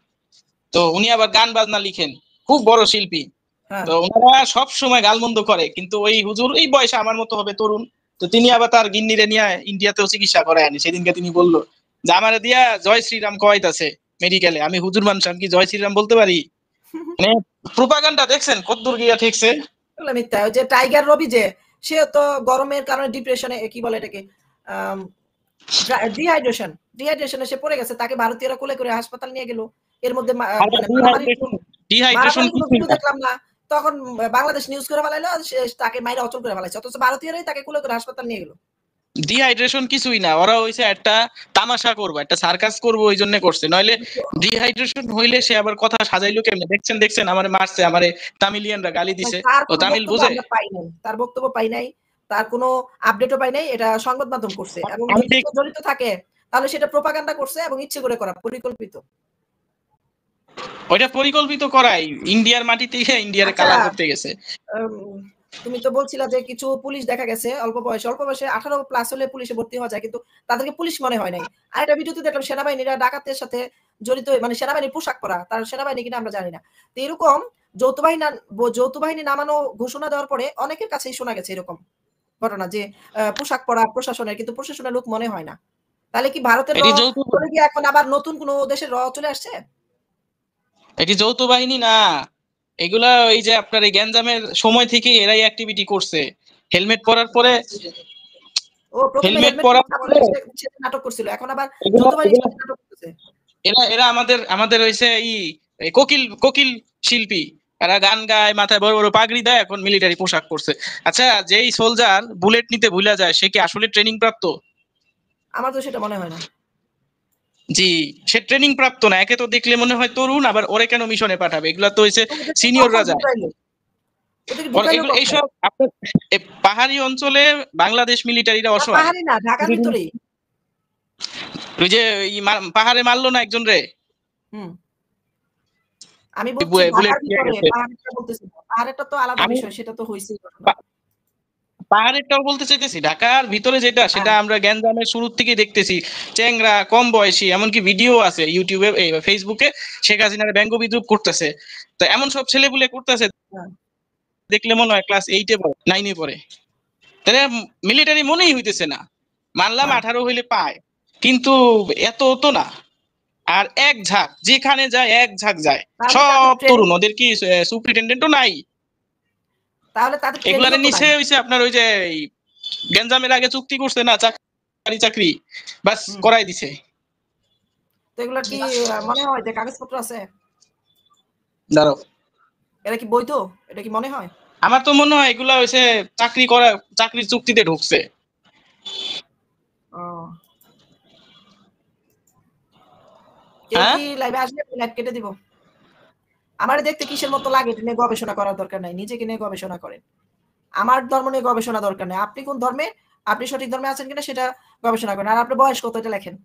তো উনি আবার গান বাজনা লিখেন, খুব বড় শিল্পী। তো ওনারা সব সময় গালমন্দ করে, কিন্তু ওই হুজুর এই বয়সে আমার মতো হবে, তরুণ, তো তিনি আবার তার গিন্নিরে নিয়ে ইন্ডিয়াতেও চিকিৎসা করায় আনি। সেদিনকে তিনি বললো যে আমারে দিয়া জয় শ্রীরাম কওয়াইতাছে মেডিকেলে, আমি হুজুর মানুষ, আমি কি জয় শ্রীরাম বলতে পারি? মানে প্রোপাগান্ডা দেখছেন কতদূর গিয়া ঠেকছে। মিথ্যা। যে টাইগার রবি, যে সে তো গরমের কারণে ডিপ্রেশনে, কি বলে এটাকে, ডিহাইড্রেশনে সে পড়ে গেছে, তাকে ভারতীয়রা কোলে করে হাসপাতাল নিয়ে গেল। এর মধ্যে দেখলাম না, তখন বাংলাদেশ নিউজ করে ফেলাইলো, তাকে মাইরা অচল করে ফেলাইছে, অথচ ভারতীয়রাই তাকে কোলে করে হাসপাতাল নিয়ে গেল। ডিহাইড্রেশন কিছুই না, ওরা হইছে একটা তামাশা করবো, একটা সার্কাস করবো, ওই জন্য করছে। নইলে ডিহাইড্রেশন হইলে সে আবার কথা সাজাইলো কেমনে? দেখছেন আমারে মারছে, আমারে তামিলিয়ানরা গালি দিছে, ও তামিল বুঝে? তার বক্তব্য পাই নাই, তার কোনো আপডেটও পাই নাই, এটা সংবাদ মাধ্যম করছে, এবং জড়িত থাকে তাহলে সেটা প্রোপাগান্ডা করছে এবং ইচ্ছে করে করা, পরিকল্পিত। ওইটা পরিকল্পিত করাই, ইন্ডিয়ার মাটিতে ইন্ডিয়ার কালার করতে গেছে। তুমি তো বলছিলা যে কিছু পুলিশ দেখা গেছে অল্প বয়সে 18+ হলে পুলিশে ভর্তি হওয়া যায়, কিন্তু তাদেরকে পুলিশ মনে হয় নাই। আর একটা ভিডিওতে দেখলাম সেনাবাহিনীরা ডাকাতের সাথে জড়িত, মানে সেনাবাহিনীর পোশাক পরা, তার সেনাবাহিনী কিনা আমরা জানি না। তো এরকম যৌথ বাহিনী নামানো ঘোষণা দেওয়ার পরে অনেকের কাছেই শোনা গেছে এরকম ঘটনা, যে পোশাক পরা প্রশাসনের, কিন্তু প্রশাসনের লোক মনে হয় না। তাহলে কি ভারতের এখন আবার নতুন কোন দেশের র চলে আসছে? এটি যৌথ বাহিনী না, এগুলা ওই যে আপনার এই গ্যাঞ্জামের সময় থেকে এরাই অ্যাক্টিভিটি করছে। হেলমেট পরার পরে নাটক করছিল, এখন আবার যৌথ বাহিনী নাটক করতেছে। এরা আমাদের হইছে কোকিল শিল্পী, এরা গান গায়, মাথায় বড় বড় পাগড়ি দেয়, এখন মিলিটারি পোশাক পরছে। আচ্ছা, যেই সোলজার বুলেট নিতে ভুলে যায়, সে কি আসলে ট্রেনিং প্রাপ্ত? আমার তো সেটা মনে হয় না। জি, সে ট্রেনিং প্রাপ্ত না। একে তো দেখলে মনে হয় তরুণ, আবার ওরে কেন মিশনে পাঠাবে? এগুলা তো হইছে সিনিয়ররা যায়। এইসব আপনার পাহাড়ি অঞ্চলে বাংলাদেশ মিলিটারিরা অসহায়। পাহাড়ি না, ঢাকার ভিতরেই। ওই যে পাহাড়ে মারলো না একজন রে, আমি বলছি ঢাকার ভিতরে, পাহাড়টা বলতেছি না, পাহাড়টা তো আলাদা বিষয়, সেটা তো হইছেই। পাহাড়েরটাও বলতে চাইতেছি, ঢাকার ভিতরে যেটা, সেটা আমরা গ্যাঞ্জামের শুরু থেকে দেখতেছি। চেংরা, কম বয়সী, এমনকি ভিডিও আছে ইউটিউবে, ফেসবুকে, শেখ হাসিনার ব্যঙ্গ বিদ্রুপ করতেছে। তো এমন সব ছেলেপুলে করতেছে, দেখলে মনে হয় ক্লাস 8-এ পড়ে, 9-এ পড়ে। তাহলে মিলিটারি মনেই হইতেছে না। মানলাম 18 হইলে পায়, কিন্তু এত তো না। আর এক ঝাঁক যেখানে যায় এক ঝাঁক যায়, সব তরুণ, ওদের কি সুপারিনটেন্ডেন্টও নাই। তাহলে তাদের এগুলার নিচে হইছে আপনার ওই যে গেঞ্জামের আগে চুক্তি করছে না চাকরি, বাস করাই দিছে। তো এগুলা কি মনে হয় যে কাগজপত্র আছে? দাঁড়াও, এটা কি বৈধ? এটা কি মনে হয়? আমার তো মনে হয় এগুলা হইছে চাকরির চুক্তিতে ঢুকছে। কেউ কি লাইভে আসবে? লাইভ কেটে দিব। আমার দেখতে কিসের মতো লাগে এটা নিয়ে গবেষণা করার দরকার নাই, নিজেকে নিয়ে গবেষণা করেন। আমার ধর্ম নিয়ে গবেষণা দরকার নেই। আপনি কোন ধর্মে, আপনি সঠিক ধর্মে আছেন কিনা সেটা গবেষণা করেন। আর আপনার বয়স কত এটা লেখেন।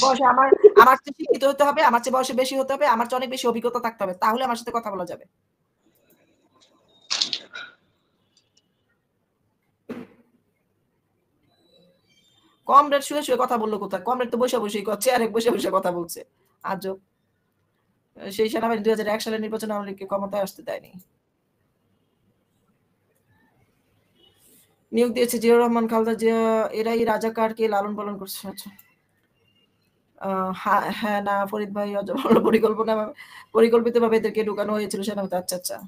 বয়সে আমার চেয়ে শিক্ষিত হতে হবে, আমার চেয়ে বয়সে বেশি হতে হবে, আমার চেয়ে অনেক বেশি অভিজ্ঞতা থাকতে হবে, তাহলে আমার সাথে কথা বলা যাবে। কমরেড শুয়ে শুয়ে কথা বললো কোথায়? কমরেড তো বসে বসেই চেয়ারে বসে বসে কথা বলছে। আজব। সেই সেনাবাহিনী 2001 সালের নির্বাচনে আওয়ামী লীগকে ক্ষমতায় আসতে দেয়নি। নিয়োগ দিয়েছে জিয়াউর রহমান, খালেদা জিয়া, এরাই রাজাকারকে লালন পালন করছে। আচ্ছা, হ্যাঁ না ফরিদ ভাই, পরিকল্পিতভাবে এদেরকে ঢুকানো হয়েছিল সেনাবাহিনীতে। আচ্ছা আচ্ছা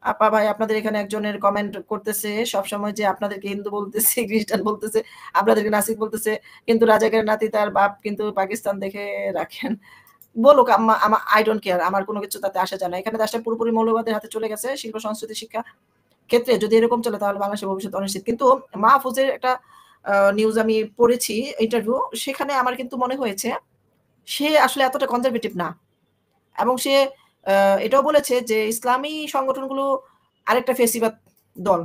আপা ভাই, আপনাদের এখানে একজনের কমেন্ট করতেছে সবসময় যে আপনাদেরকে হিন্দু বলতেছে, খ্রিস্টান বলতেছে, আপনাদেরকে নাসিক বলতেছে, কিন্তু রাজাকারের নাতি তার বাপ কিন্তু পাকিস্তান দেখে রাখেন। বলুক, আই ডোন্ট কেয়ার, আমার কোনো কিছু তাতে আসা যায় না। এখানে দেশটা পুরোপুরি মৌলবাদের হাতে চলে গেছে। শিল্প সংস্কৃতি শিক্ষা ক্ষেত্রে যদি এরকম চলে তাহলে বাংলাদেশের ভবিষ্যৎ অনিশ্চিত। কিন্তু মাহফুজের একটা নিউজ আমি পড়েছি, ইন্টারভিউ, সেখানে আমার কিন্তু মনে হয়েছে সে আসলে এতটা কনজারভেটিভ না, এবং সে এটাও বলেছে যে ইসলামী সংগঠনগুলো আরেকটা ফেসিবাদ দল,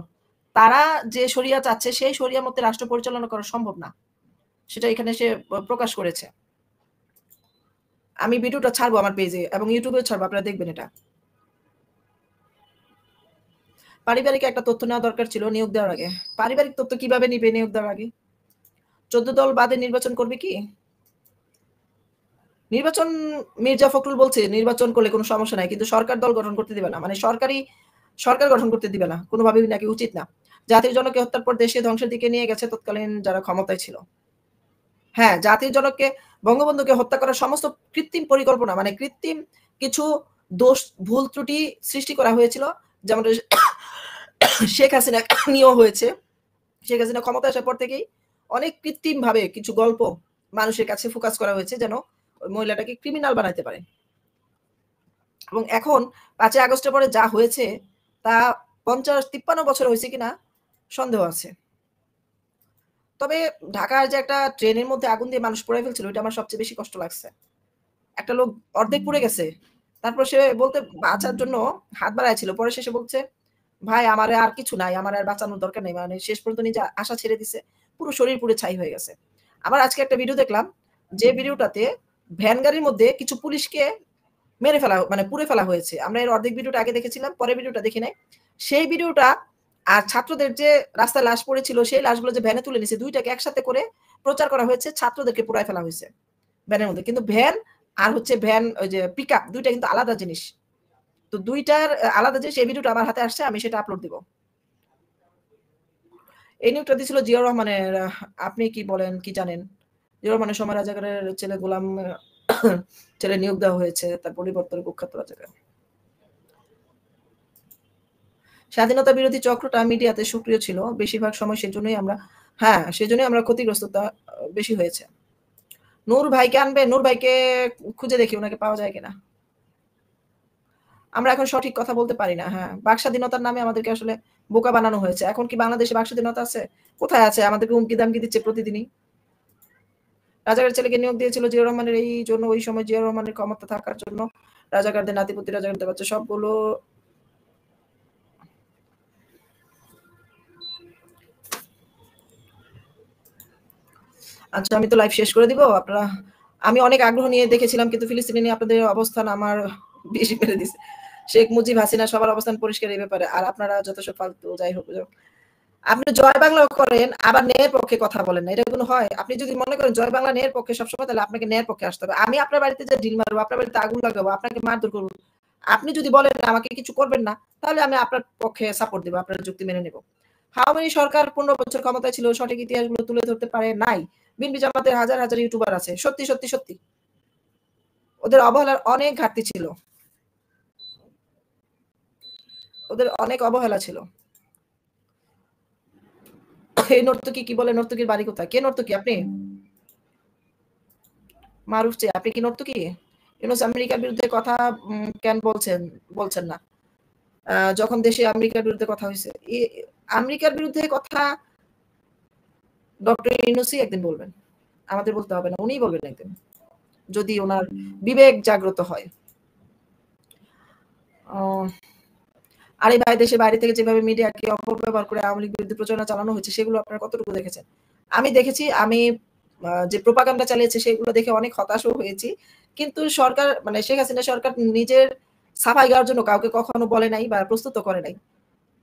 তারা যে শরিয়া চাচ্ছে সেই শরিয়া মতে রাষ্ট্র পরিচালনা করা সম্ভব না, সেটা এখানে সে প্রকাশ করেছে। আমি ভিডিওটা ছাড়বো আমার পেজে এবং ইউটিউবে ছাড়বো, আপনারা দেখবেন এটা। পারিবারিক একটা তথ্য নেওয়া দরকার ছিল নিয়োগ দেওয়ার আগে। পারিবারিক তথ্য কিভাবে নিবে নিয়োগ দেওয়ার আগে? 14 দল বাদে নির্বাচন করবে কি? নির্বাচন, মির্জা ফখরুল বলছে নির্বাচন করলে কোনো সমস্যা নাই, কিন্তু সরকার দল গঠন করতে দিবে না, মানে সরকার গঠন করতে দিবে না, কোনোভাবেই নাকি উচিত না। জাতির জনককে হত্যার পর দেশে ধ্বংসের দিকে নিয়ে গেছে তৎকালীন যারা ক্ষমতায় ছিল। হ্যাঁ, জাতির জনককে, বঙ্গবন্ধুকে হত্যা করার সমস্ত কৃত্রিম পরিকল্পনা, মানে কৃত্রিম কিছু দোষ, ভুল ত্রুটি সৃষ্টি করা হয়েছিল, যেমন শেখ হাসিনা নিয়েও হয়েছে। শেখ হাসিনা ক্ষমতা আসার পর থেকেই অনেক কৃত্রিম ভাবে কিছু গল্প মানুষের কাছে ফোকাস করা হয়েছে যেন ওই মহিলাটাকে ক্রিমিনাল বানাইতে পারে। এবং এখন 5 আগস্টের পরে যা হয়েছে তা 50-53 বছর হয়েছে কিনা সন্দেহ আছে। তবে ঢাকার যে একটা ট্রেনের মধ্যে আগুন দিয়ে মানুষ পুড়ে ফেলছিল, এটা আমার সবচেয়ে বেশি কষ্ট লাগছে। একটা লোক অর্ধেক পুড়ে গেছে, তারপর সে বলতে বাঁচার জন্য হাত বাড়াইছিল, পরে শেষে বলছে ভাই আমার আর কিছু নাই, আমার আর বাঁচানোর দরকার নেই, মানে শেষ পর্যন্ত নিজে আশা ছেড়ে দিছে, পুরো শরীর পুড়ে ছাই হয়ে গেছে। আবার আজকে একটা ভিডিও দেখলাম, যে ভিডিওটাতে ভ্যান গাড়ির মধ্যে কিছু পুলিশকে মেরে ফেলা, মানে পুড়ে ফেলা হয়েছে। আমরা এর অর্ধেক ভিডিওটা আগে দেখেছিলাম, পরের ভিডিওটা দেখি নাই। সেই ভিডিওটা আর ছাত্রদের যে রাস্তায় লাশ পড়েছিল সেই লাশগুলো যে ভ্যানে তুলে নিছে, দুইটাকে একসাথে করে প্রচার করা হয়েছে, ছাত্রদেরকে পুড়ায় ফেলা হয়েছে ভ্যানের মধ্যে। কিন্তু ভ্যান আর হচ্ছে ভ্যান ওই যে পিকআপ, দুইটা কিন্তু আলাদা জিনিস। তো দুইটার আলাদা জিনিস। এই ভিডিওটা আমার হাতে আসছে, আমি সেটা আপলোড দিব। এই নিউজটা দিয়েছিল জিয়াউর রহমানের। আপনি কি বলেন, কি জানেন? জিয়াউর রহমানের সময় রাজাকারের ছেলে গোলাম ছেলে নিয়োগ দেওয়া হয়েছে, তার পরিবর্তনে কুখ্যাত রাজাকার। স্বাধীনতা বিরোধী চক্রটা মিডিয়াতে সক্রিয় ছিল বেশিরভাগ সময়, সেজন্যই আমরা ক্ষতিগ্রস্ততা বেশি হয়েছে। নূর ভাইকে আনবে, নূর ভাইকে খুঁজে দেখি ওনাকে পাওয়া যায় কিনা। আমরা এখন সঠিক কথা বলতে পারি না। হ্যাঁ, বাক স্বাধীনতার নামে আমাদেরকে আসলে বোকা বানানো হয়েছে। এখন কি বাংলাদেশে বাক স্বাধীনতা আছে? কোথায় আছে? আমাদেরকে হুমকি দামকি দিচ্ছে প্রতিদিনই। রাজাকার ছেলেকে নিয়োগ দিয়েছিল জিয়াউর রহমানের, এই জন্য ওই সময় জিয়াউর রহমানের ক্ষমতা থাকার জন্য রাজাকারদের নাতিপুতি, রাজাকারদের বাচ্চা সবগুলো আচ্ছা, আমি তো লাইভ শেষ করে দিব। আপনারা, আমি অনেক আগ্রহ নিয়ে দেখেছিলাম, কিন্তু ফিলিস্তিনি নিয়ে আপনাদের অবস্থান আমার বেশি মেরে দিছে। শেখ মুজিব, হাসিনা সবার অবস্থান পরিষ্কার এই ব্যাপারে, আর আপনারা যত সব ফালতু। যাই হোক, আপনি জয় বাংলা করেন আবার ন্যায়ের পক্ষে কথা বলেন না, এটা কোনো হয়? আপনি যদি মনে করেন জয় বাংলা ন্যায়ের পক্ষে সবসময়, তাহলে আপনাকে ন্যায়ের পক্ষে আসতে হবে। আমি আপনার বাড়িতে যে ঢিল মারবো, আপনার বাড়িতে আগুন লাগাবো, আপনাকে মারধর করবো, আপনি যদি বলেন আমাকে কিছু করবেন না, তাহলে আমি আপনার পক্ষে সাপোর্ট দেব, আপনার যুক্তি মেনে নেব। আওয়ামী সরকার 15 বছর ক্ষমতায় ছিল, সঠিক ইতিহাসগুলো তুলে ধরতে পারে নাই। বিএনপি জামাতের হাজার হাজার ইউটিউবার আছে। সত্যি সত্যি সত্যি ওদের অবহেলার অনেক ঘাটতি ছিল, ওদের অনেক অবহেলা ছিল। এই নর্তকী কি বলে? নর্তকীর বাড়ি কোথায়? কে নর্তকী? আপনি মারুফ চেয়ে, আপনি কি নর্তকী? ইউনুস আমেরিকার বিরুদ্ধে কথা কেন বলছেন না? যখন দেশে আমেরিকার বিরুদ্ধে কথা হয়েছে, আমেরিকার বিরুদ্ধে কথা ডক্টর ইউনুসই একদিন বলবেন, আমাদের বলতে হবে না, উনিই বলবেন একদিন, যদি ওনার বিবেক জাগ্রত হয়। আরে ভাই, দেশে বাইরে থেকে যেভাবে মিডিয়াকে অপব্যবহার করে আওয়ামী লীগ বিরুদ্ধে প্রচারণা চালানো হচ্ছে, সেগুলো আপনারা কতটুকু দেখেছেন? আমি দেখেছি। আমি যে প্রোপাগান্ডা চালিয়েছে সেগুলো দেখে অনেক হতাশও হয়েছি। কিন্তু সরকার, মানে শেখ হাসিনা সরকার নিজের সাফাই গাওয়ার জন্য কাউকে কখনো বলে নাই বা প্রস্তুত করে নাই,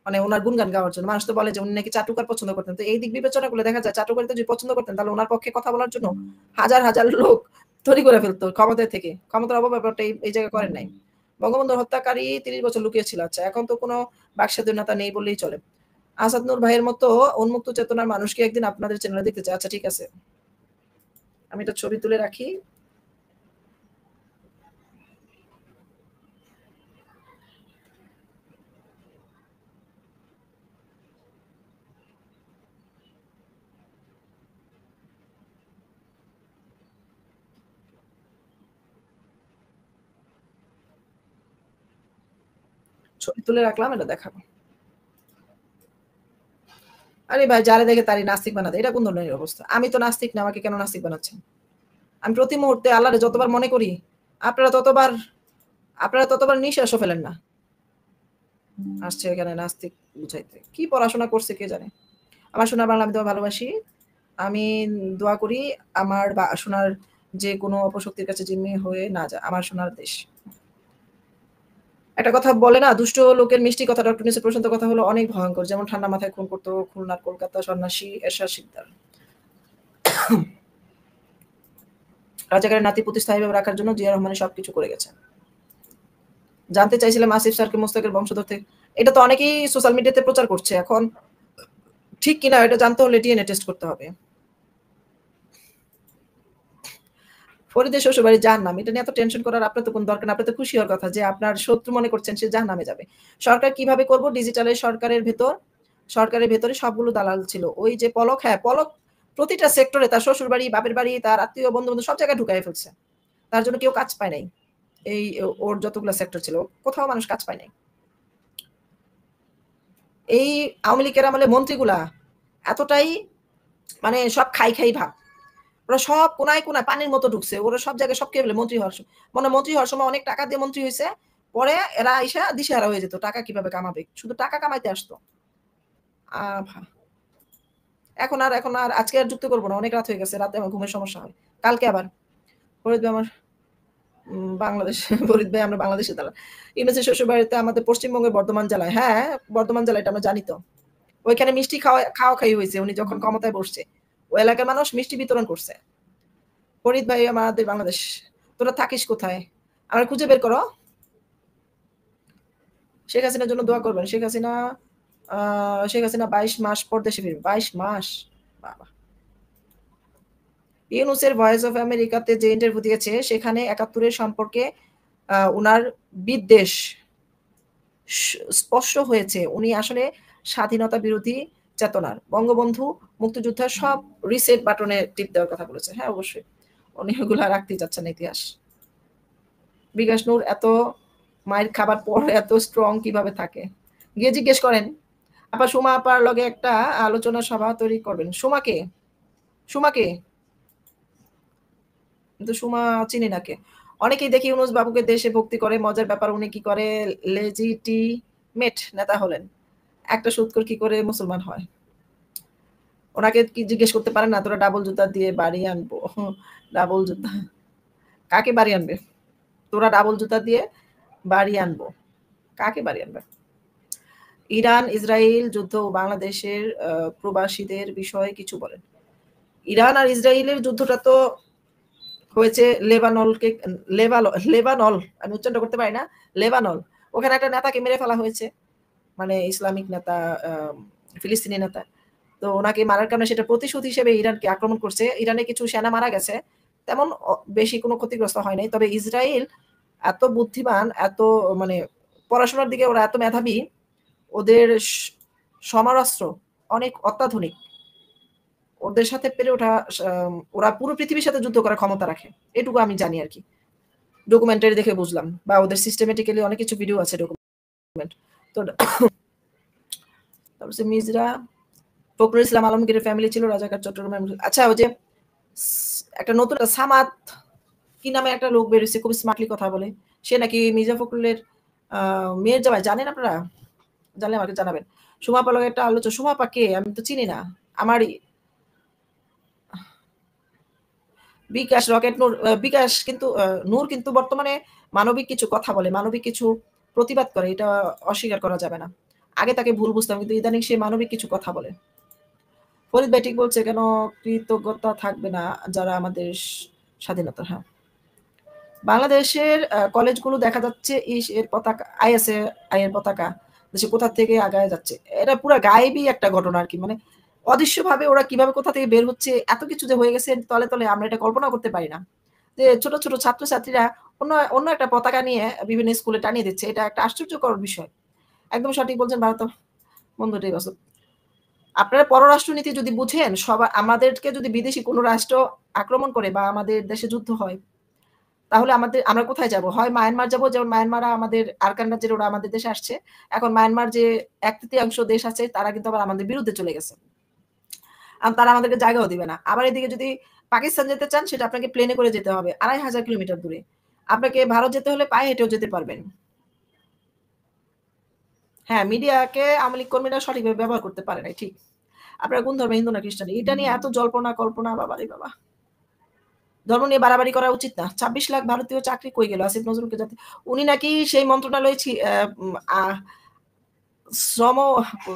মানে ওনার গুণগান গাওয়ার জন্য। মানুষ তো বলে যে উনি নাকি চাটুকার পছন্দ করতেন, তো এই দিক বিবেচনা করলে দেখা যায় চাটুকারিতে যদি পছন্দ করতেন, তাহলে ওনার পক্ষে কথা বলার জন্য হাজার হাজার লোক তৈরি করে ফেলতো ক্ষমতায় থেকে। ক্ষমতার অপব্যবহারটা এই জায়গায় করেন নাই। বঙ্গবন্ধুর হত্যাকারী 30 বছর লুকিয়ে ছিল। আচ্ছা, এখন তো কোনো বাকস্বাধীনতা নেই বললেই চলে। আসাদ নূর ভাইয়ের মতো উন্মুক্ত চেতনার মানুষকে একদিন আপনাদের চ্যানেলে দেখতে চাই। আচ্ছা ঠিক আছে, আমি এটা ছবি তুলে রাখি। ছবি তুলে রাখলাম, এটা দেখাবো। আরে ভাই, যারা দেখে তারই নাস্তিক বানাতে, এটা কোন ধরনের অবস্থা? আমি তো নাস্তিক না, আমাকে কেন নাস্তিক বানাচ্ছেন? আমি প্রতি মুহূর্তে আল্লাহরে যতবার মনে করি, আপনারা ততবার নিঃশ্বাসও ফেলেন না। আসছে এখানে নাস্তিক বুঝাইতে। কি পড়াশোনা করছে কে জানে। আমার সোনার বাংলা, আমি তোমায় ভালোবাসি। আমি দোয়া করি আমার সোনার যে কোনো অপশক্তির কাছে জিম্মি হয়ে না যায়, আমার সোনার দেশ। একটা কথা বলে না, দুষ্ট লোকের মিষ্টি কথা। ডক্টর ইউনূসের প্রশান্ত কথা হলো অনেক ভয়ঙ্কর। যেমন ঠান্ডা মাথায় খুন করতো খুলনার কলকাতা সন্ন্যাসী এরশাদ শিকদার। রাজাকারের নাতি প্রতিস্থায়ীভাবে রাখার জন্য জিয়া রহমানের সবকিছু করে গেছে। জানতে চাইছিলাম আসিফ স্যারকে মোস্তাকের বংশধর থেকে। এটা তো অনেকেই সোশ্যাল মিডিয়াতে প্রচার করছে, এখন ঠিক কিনা এটা জানতে হলে ডিএনএ টেস্ট করতে হবে। ফরিদের শ্বশুরবাড়ি জাহান্নাম, এটা নিয়ে এত টেনশন করার আপনার তো কোনো দরকার না। আপনার তো খুশি হওয়ার কথা যে আপনার শত্রু মনে করছেন সে জাহান্নামে যাবে। সরকার কিভাবে করব? ডিজিটালের সরকারের ভেতরে সবগুলো দালাল ছিল। ওই যে পলক, হ্যাঁ পলক প্রতিটা সেক্টরে তার শ্বশুরবাড়ি, বাপের বাড়ি, তার আত্মীয় বন্ধু-বান্ধব সব জায়গায় ঢুকাই ফেলছে। তার জন্য কেউ কাজ পায় নাই। এই ওর যতগুলো সেক্টর ছিল, কোথাও মানুষ কাজ পায় নাই। এই আওয়ামী লীগের আমলে মন্ত্রীগুলা এতটাই মানে সব খাই ভাব, ওরা সব কোনায় কোনায় পানির মতো ঢুকছে। ওরা সব জায়গায় সব কেবলে মন্ত্রী হওয়ার মন্ত্রী হওয়ার সময় অনেক টাকা দিয়ে মন্ত্রী হয়েছে, পরে এরা আইসা দিশেহারা হয়ে যেত টাকা কিভাবে কামাবে, শুধু টাকা কামাইতে আসতো। এখন আর আজকে আর যুক্ত করবো না, অনেক রাত হয়ে গেছে, রাতে আমার ঘুমের সমস্যা হয়। কালকে আবার ফরিদ ভাই আমার বাংলাদেশ ফরিদ ভাই আমরা বাংলাদেশে দাঁড়ান। ইউনূসের শ্বশুর বাড়িতে আমাদের পশ্চিমবঙ্গের বর্ধমান জেলায়। হ্যাঁ বর্ধমান জেলা, এটা আমরা জানি তো। ওইখানে মিষ্টি খাওয়াই হয়েছে উনি যখন ক্ষমতায় বসছে। ওই এলাকার মানুষ মিষ্টি বিতরণ করছে। ফরিদ ভাই আমাদের বাংলাদেশ। তোরা থাকিস কোথায়? আমরা খুঁজে বের করো। শেখ হাসিনার জন্য দোয়া করবেন। শেখ হাসিনা 22 মাস পর দেশে ফিরবে। 22 মাস, বাবা। ইউনূসের ভয়েস অফ আমেরিকাতে যে ইন্টারভিউ দিয়েছে, সেখানে 71-এর সম্পর্কে উনার বিদ্বেষ স্পষ্ট হয়েছে। উনি আসলে স্বাধীনতা বিরোধী চেতনার। বঙ্গবন্ধু, মুক্তিযোদ্ধা সব রিসেট বাটনে টিপ দেওয়ার কথা বলেছে। হ্যাঁ অবশ্যই উনি ওগুলা রাখতেই যাচ্ছেন ইতিহাস। বিকাশ নূর এত মায়ের খাবার পর এত স্ট্রং কিভাবে থাকে? গিয়ে জিজ্ঞেস করেন। আপা সুমা আপার লগে একটা আলোচনা সভা তৈরি করবেন। সুমাকে কিন্তু সুমা চিনি নাকে। অনেকেই দেখি ইউনূস বাবুকে দেশে ভক্তি করে। মজার ব্যাপার, উনি কি করে লেজিটিমেট নেতা হলেন, একটা সুৎখোর কি করে মুসলমান হয়? ওনাকে কি জিজ্ঞেস করতে পারেন না তোরা ডাবল জুতা দিয়ে বাড়ি আনবো? ডাবল জুতা কাকে বাড়ি আনবে? তোরা ডাবল জুতা দিয়ে বাড়ি আনবো, কাকে বাড়ি আনবে? ইরান ইসরায়েল যুদ্ধ ও বাংলাদেশের প্রবাসীদের বিষয়ে কিছু বলেন। ইরান আর ইসরায়েলের যুদ্ধটা তো হয়েছে লেবানল, আমি উচ্চারণ করতে পারি না, লেবানল। ওখানে একটা নেতাকে মেরে ফেলা হয়েছে, মানে ইসলামিক নেতা, ফিলিস্তিনি নেতা। তো ওনাকে মারার কারণে সেটা প্রতিশোধ হিসেবে ইরানকে আক্রমণ করছে। ইরানে কিছু সেনা মারা গেছে, তেমন বেশি কোনো ক্ষতিগ্রস্ত হয় নাই। তবে ইসরায়েল এত বুদ্ধিমান, এত মানে পড়াশোনার দিকে ওরা এত মেধাবী, ওদের সমরাস্ত্র অনেক অত্যাধুনিক। ওদের সাথে পেরে ওঠা, ওরা পুরো পৃথিবীর সাথে যুদ্ধ করার ক্ষমতা রাখে, এটুকু আমি জানি আর কি, ডকুমেন্টারি দেখে বুঝলাম, বা ওদের সিস্টেমেটিক্যালি অনেক কিছু ভিডিও আছে, ডকুমেন্ট। তো তারপর মিজরা ফখরুল ইসলাম আলমগীরের ফ্যামিলি ছিল রাজাকার চট্টগ্রামে। আচ্ছা, ওই যে একটা নতুন সামাদ কি নামে একটা লোক বেরিয়েছে, খুব স্মার্টলি কথা বলে, সে নাকি মির্জা ফখরুলের মেয়ের জামাই। জানেন আপনারা? জানলে আমাকে জানাবেন। সুমাপা লগে একটা আলোচনা। সুমাপা কে? আমি তো চিনি না। আমারই বিকাশ রকেট নূর, বিকাশ কিন্তু নূর কিন্তু বর্তমানে মানবিক কিছু কথা বলে, মানবিক কিছু প্রতিবাদ করে, এটা অস্বীকার করা যাবে না। আগে তাকে ভুল বুঝতাম, কিন্তু ইদানিং সে মানবিক কিছু কথা বলে। ফরিদ ভাই ঠিক বলছে, কেন কৃতজ্ঞতা থাকবে না যারা আমাদের স্বাধীনতা। হ্যাঁ, বাংলাদেশের কলেজগুলো দেখা যাচ্ছে এর পতাকা, আইএর পতাকা দেশে কোথা থেকে আগায় যাচ্ছে। এটা পুরো গায়েবী একটা ঘটনা আর কি, মানে অদৃশ্যভাবে ওরা কিভাবে কোথা থেকে বের হচ্ছে, এত কিছু যে হয়ে গেছে তলে তলে, আমরা এটা কল্পনা করতে পারি না। যে ছোট ছোট ছাত্রছাত্রীরা অন্য একটা পতাকা নিয়ে বিভিন্ন স্কুলে টানিয়ে দিচ্ছে, এটা একটা আশ্চর্যকর বিষয়। একদম সঠিক বলছেন ভারত বন্ধুটাই বাস্তব। আপনারা পররাষ্ট্রনীতি যদি বুঝেন, সবাই আমাদেরকে যদি বিদেশি কোনো রাষ্ট্র আক্রমণ করে বা আমাদের দেশে যুদ্ধ হয়, তাহলে আমরা কোথায় যাব? হয় মায়ানমার যাব, যেমন মায়ানমাররা আমাদের আরাকান রাজ্যের, ওরা আমাদের দেশে আসছে। এখন মায়ানমার যে 1/3 দেশ আছে, তারা কিন্তু আবার আমাদের বিরুদ্ধে চলে গেছে। তারা আমাদেরকে জায়গাও দিবে না। আবার এদিকে যদি পাকিস্তান যেতে চান, সেটা আপনাকে প্লেনে করে যেতে হবে 2500 কিলোমিটার দূরে। আপনাকে ভারত যেতে হলে পায়ে হেঁটেও যেতে পারবেন। হ্যাঁ, মিডিয়াকে আওয়ামী লীগ কর্মীরা সঠিকভাবে ব্যবহার করতে পারে নাই, ঠিক। আপনারা কোন ধর্মে, হিন্দু না খ্রিস্টান? এটা নিয়ে এত জল্পনা কল্পনা, বাবারে বাবা। ধর্ম নিয়ে বাড়াবাড়ি করা উচিত না। 26 লাখ ভারতীয় চাকরি কই গেল আসিফ নজরুলকে? যাতে উনি নাকি সেই মন্ত্রণালয়ে শ্রম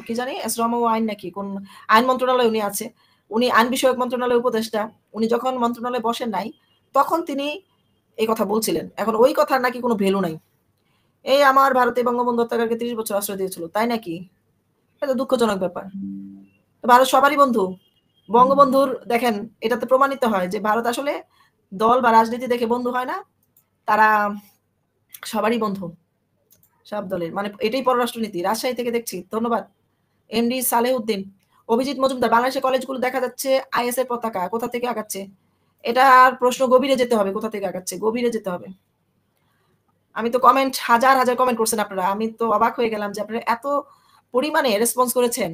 কি জানি, শ্রম ও আইন নাকি কোন আইন মন্ত্রণালয়ে উনি আছে। উনি আইন বিষয়ক মন্ত্রণালয়ের উপদেষ্টা। উনি যখন মন্ত্রণালয়ে বসেন নাই, তখন তিনি এই কথা বলছিলেন। এখন ওই কথার নাকি কোনো ভ্যালু নাই। এই আমার ভারতে বঙ্গবন্ধু হত্যাকারীকে 30 বছর আশ্রয় দিয়েছিল, তাই নাকি? এটা দুঃখজনক ব্যাপার। ভারত সবারই বন্ধু। বঙ্গবন্ধুর দেখেন, এটাতে প্রমাণিত হয় যে ভারত আসলে দল বা রাজনীতি দেখে বন্ধু হয় না, তারা সবারই বন্ধু, সব দলের। মানে এটাই পররাষ্ট্রনীতি। রাজশাহী থেকে দেখছি, ধন্যবাদ। এমডি সালেহউদ্দিন। অভিজিৎ মজুমদার, বাংলাদেশের কলেজগুলো দেখা যাচ্ছে আইএস এর পতাকা, কোথা থেকে আগাচ্ছে? এটার প্রশ্ন গভীরে যেতে হবে, কোথা থেকে আগাচ্ছে, গভীরে যেতে হবে। আমি তো কমেন্ট, হাজার হাজার কমেন্ট করছেন আপনারা, আমি তো অবাক হয়ে গেলাম যে আপনারা এত পরিমাণে রেসপন্স করেছেন।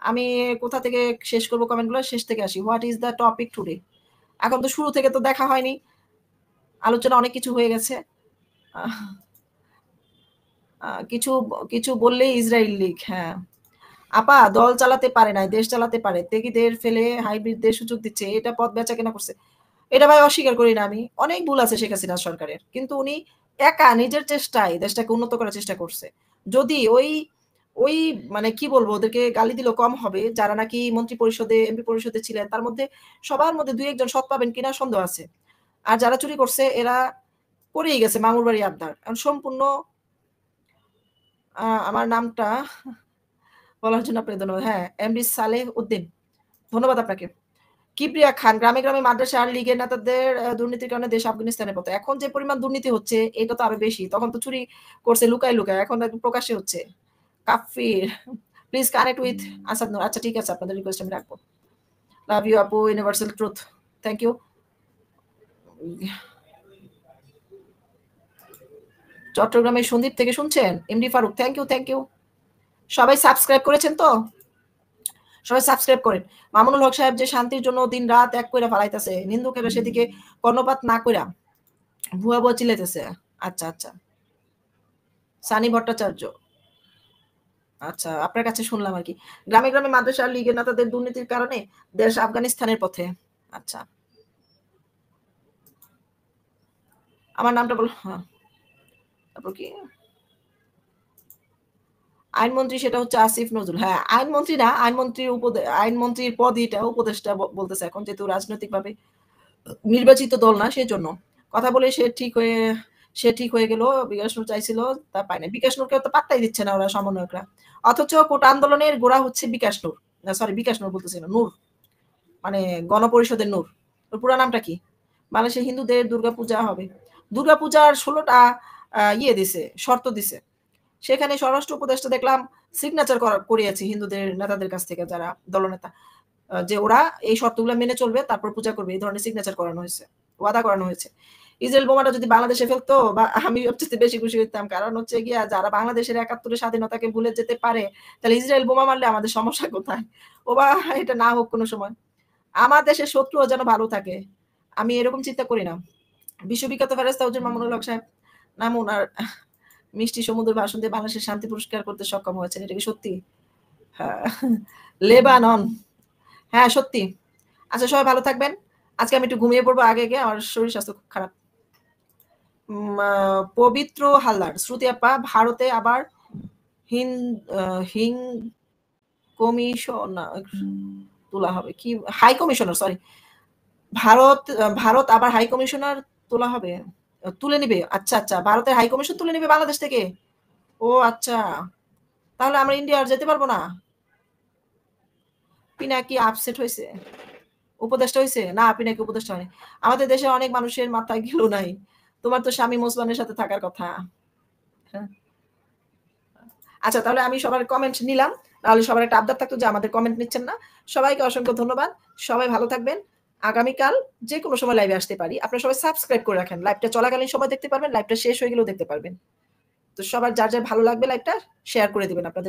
আমি কোথা থেকে শেষ করবো কমেন্টগুলো? শেষ থেকে আসি। What is the topic today? এখন তো শুরু থেকে তো দেখা হয়নি, আলোচনা অনেক কিছু হয়ে গেছে। কিছু কিছু বললেই ইসরায়েল লীগ। হ্যাঁ আপা, দল চালাতে পারে নাই, দেশ চালাতে পারে। তেগিদের ফেলে হাইব্রিডদের সুযোগ দিচ্ছে, এটা পথ বেচা কেনা করছে। এটা ভাই অস্বীকার করি না আমি, অনেক ভুল আছে শেখ হাসিনা সরকারের, কিন্তু উনি একা নিজের চেষ্টায় দেশটাকে উন্নত করার চেষ্টা করছে। যদি ওই মানে কি বলবো, ওদেরকে গালি দিলেও কম হবে, যারা নাকি মন্ত্রী পরিষদে, এমপি পরিষদে ছিলেন, তার মধ্যে সবার মধ্যে 2-1 জন সৎ পাবেন কিনা সন্দেহ আছে। আর যারা চুরি করছে, এরা করেই গেছে মামুর বাড়ি আবদার। এখন সম্পূর্ণ আমার নামটা বলার জন্য আপনাকে ধন্যবাদ। হ্যাঁ, এমডি সালেহ উদ্দিন, ধন্যবাদ আপনাকে। কিবরিয়া খান, গ্রামে গ্রামে মাদ্রাসা আর লীগের নেতাদের দুর্নীতির কারণে দেশ আফগানিস্তানের পথে। এখন যে পরিমাণ দুর্নীতি হচ্ছে, এটা তো আরো বেশি। তখন তো চুরি করছে লুকায় লুকায়, এখন একদম প্রকাশ্যে হচ্ছে। Kafir, please connect with Asad Noor. আচ্ছা ঠিক আছে, আপনাদের রিকোয়েস্ট আমি রাখবো। লাভ ইউ আপু, ইউনিভার্সাল ট্রুথ, থ্যাংক ইউ। চট্টগ্রামের সন্দীপ থেকে শুনছেন? MD Faruk, thank you thank you. সবাই সাবস্ক্রাইব করেছেন তো? সবাই সাবস্ক্রাইব করেন। মামুনুল হক সাহেব যে শান্তির জন্য দিন রাত এক কইরা ফালাইতেছে, নিন্দুকেরা সেদিকে কর্ণপাত না কইরা ভুয়া ভুয়া চিল্লাইতেছে। আচ্ছা আচ্ছা, সানি ভট্টাচার্য, আচ্ছা আপনার কাছে শুনলাম আর কি। গ্রামে গ্রামে মাদ্রাসা লীগের নেতাদের দুর্নীতির কারণে দেশ আফগানিস্তানের পথে। আচ্ছা, আমার নামটা বল। হ্যাঁ, তারপর কি আইনমন্ত্রী? সেটা হচ্ছে আসিফ নজরুল। হ্যাঁ, আইনমন্ত্রী না, আইনমন্ত্রীর পদ, এটা উপদেষ্টা বলতেছে এখন, যেহেতু রাজনৈতিক ভাবে নির্বাচিত দল না, সেই জন্য কথা বলে সে ঠিক হয়ে গেল। বিকাশ নূর চাইছিল, তা পায় না। বিকাশ নূরকে তো পাত্তাই দিচ্ছে না ওরা সমন্বয়করা। অথচ কোটা আন্দোলনের গোড়া হচ্ছে বিকাশ নূর, সরি বিকাশ নূর বলতেছি না, নূর মানে গণপরিষদের নূর। ওর পুরো নামটা কি? বাংলাদেশে হিন্দুদের দুর্গাপূজা হবে, দুর্গাপূজার 16টা দিছে, শর্ত দিছে। সেখানে স্বরাষ্ট্র উপদেষ্টা দেখলাম সিগনেচার করিয়েছে হিন্দুদের নেতাদের কাছ থেকে, যারা দলনেতা, যে ওরা এই শর্তগুলো মেনে চলবে, তারপর পূজা করবে, এই ধরনের সিগনেচার করানো হয়েছে, ওয়াদা করানো হয়েছে। ইসরায়েল বোমাটা যদি বাংলাদেশে ফেলতো, বা আমি সবচেয়ে বেশি খুশি হইতাম, কারণ হচ্ছে গিয়া যারা বাংলাদেশের ৭১ স্বাধীনতাকে ভুলে যেতে পারে, তাহলে ইসরায়েল বোমা মারলে আমাদের সমস্যা কোথায়? ও বা এটা না হোক কোনো সময়, আমার দেশের শত্রুও যেন ভালো থাকে, আমি এরকম চিন্তা করি না। বিশ্ববিখ্যাত ফেরেশতা হুজুর মামুনুল হক সাহেব নাম, ওনার মিষ্টি সমুদ্র ভাষণ দিয়ে বাংলাদেশের শান্তি পুরস্কার করতে সক্ষম হয়েছেন, এটা কি সত্যি? হ্যাঁ, লেবানন, হ্যাঁ সত্যি। আচ্ছা সবাই ভালো থাকবেন। আজকে আমি একটু ঘুমিয়ে পড়বো আগে, আমার শরীর স্বাস্থ্য খুব খারাপ। পবিত্র হালদার, শ্রুতি আপা, ভারতে আবার হিং কমিশনার তোলা হবে কি? হাই কমিশনার, সরি, ভারত আবার হাই কমিশনার তোলা হবে, তুলে নিবে। আচ্ছা আচ্ছা, ভারতের হাই কমিশন তুলে নিবে বাংলাদেশ থেকে। ও আচ্ছা, তাহলে আমরা ইন্ডিয়া আর যেতে পারবো না। পিনাকি আপসেট হয়েছে, উপদেষ্টা হয়েছে না? পিনাকি উপদেষ্টা হয়নি। আমাদের দেশে অনেক মানুষের মাথায় গেল নাই, তোমার তো স্বামী মোসমানের সাথে থাকার কথা। আচ্ছা তাহলে আমি সবার কমেন্ট নিলাম, তাহলে সবার একটা আবদার থাকতো যে আমাদের কমেন্ট নিচ্ছেন না। সবাইকে অসংখ্য ধন্যবাদ, সবাই ভালো থাকবেন। আগামীকাল যে কোনো সময় লাইভে আসতে পারি, আপনারা সবাই সাবস্ক্রাইব করে রাখেন, লাইভটা চলাকালীন সময় দেখতে পারবেন, লাইভটা শেষ হয়ে গেলেও দেখতে পারবেন। তো সবার যার যার ভালো লাগবে লাইভটা শেয়ার করে দিবেন আপনাদের।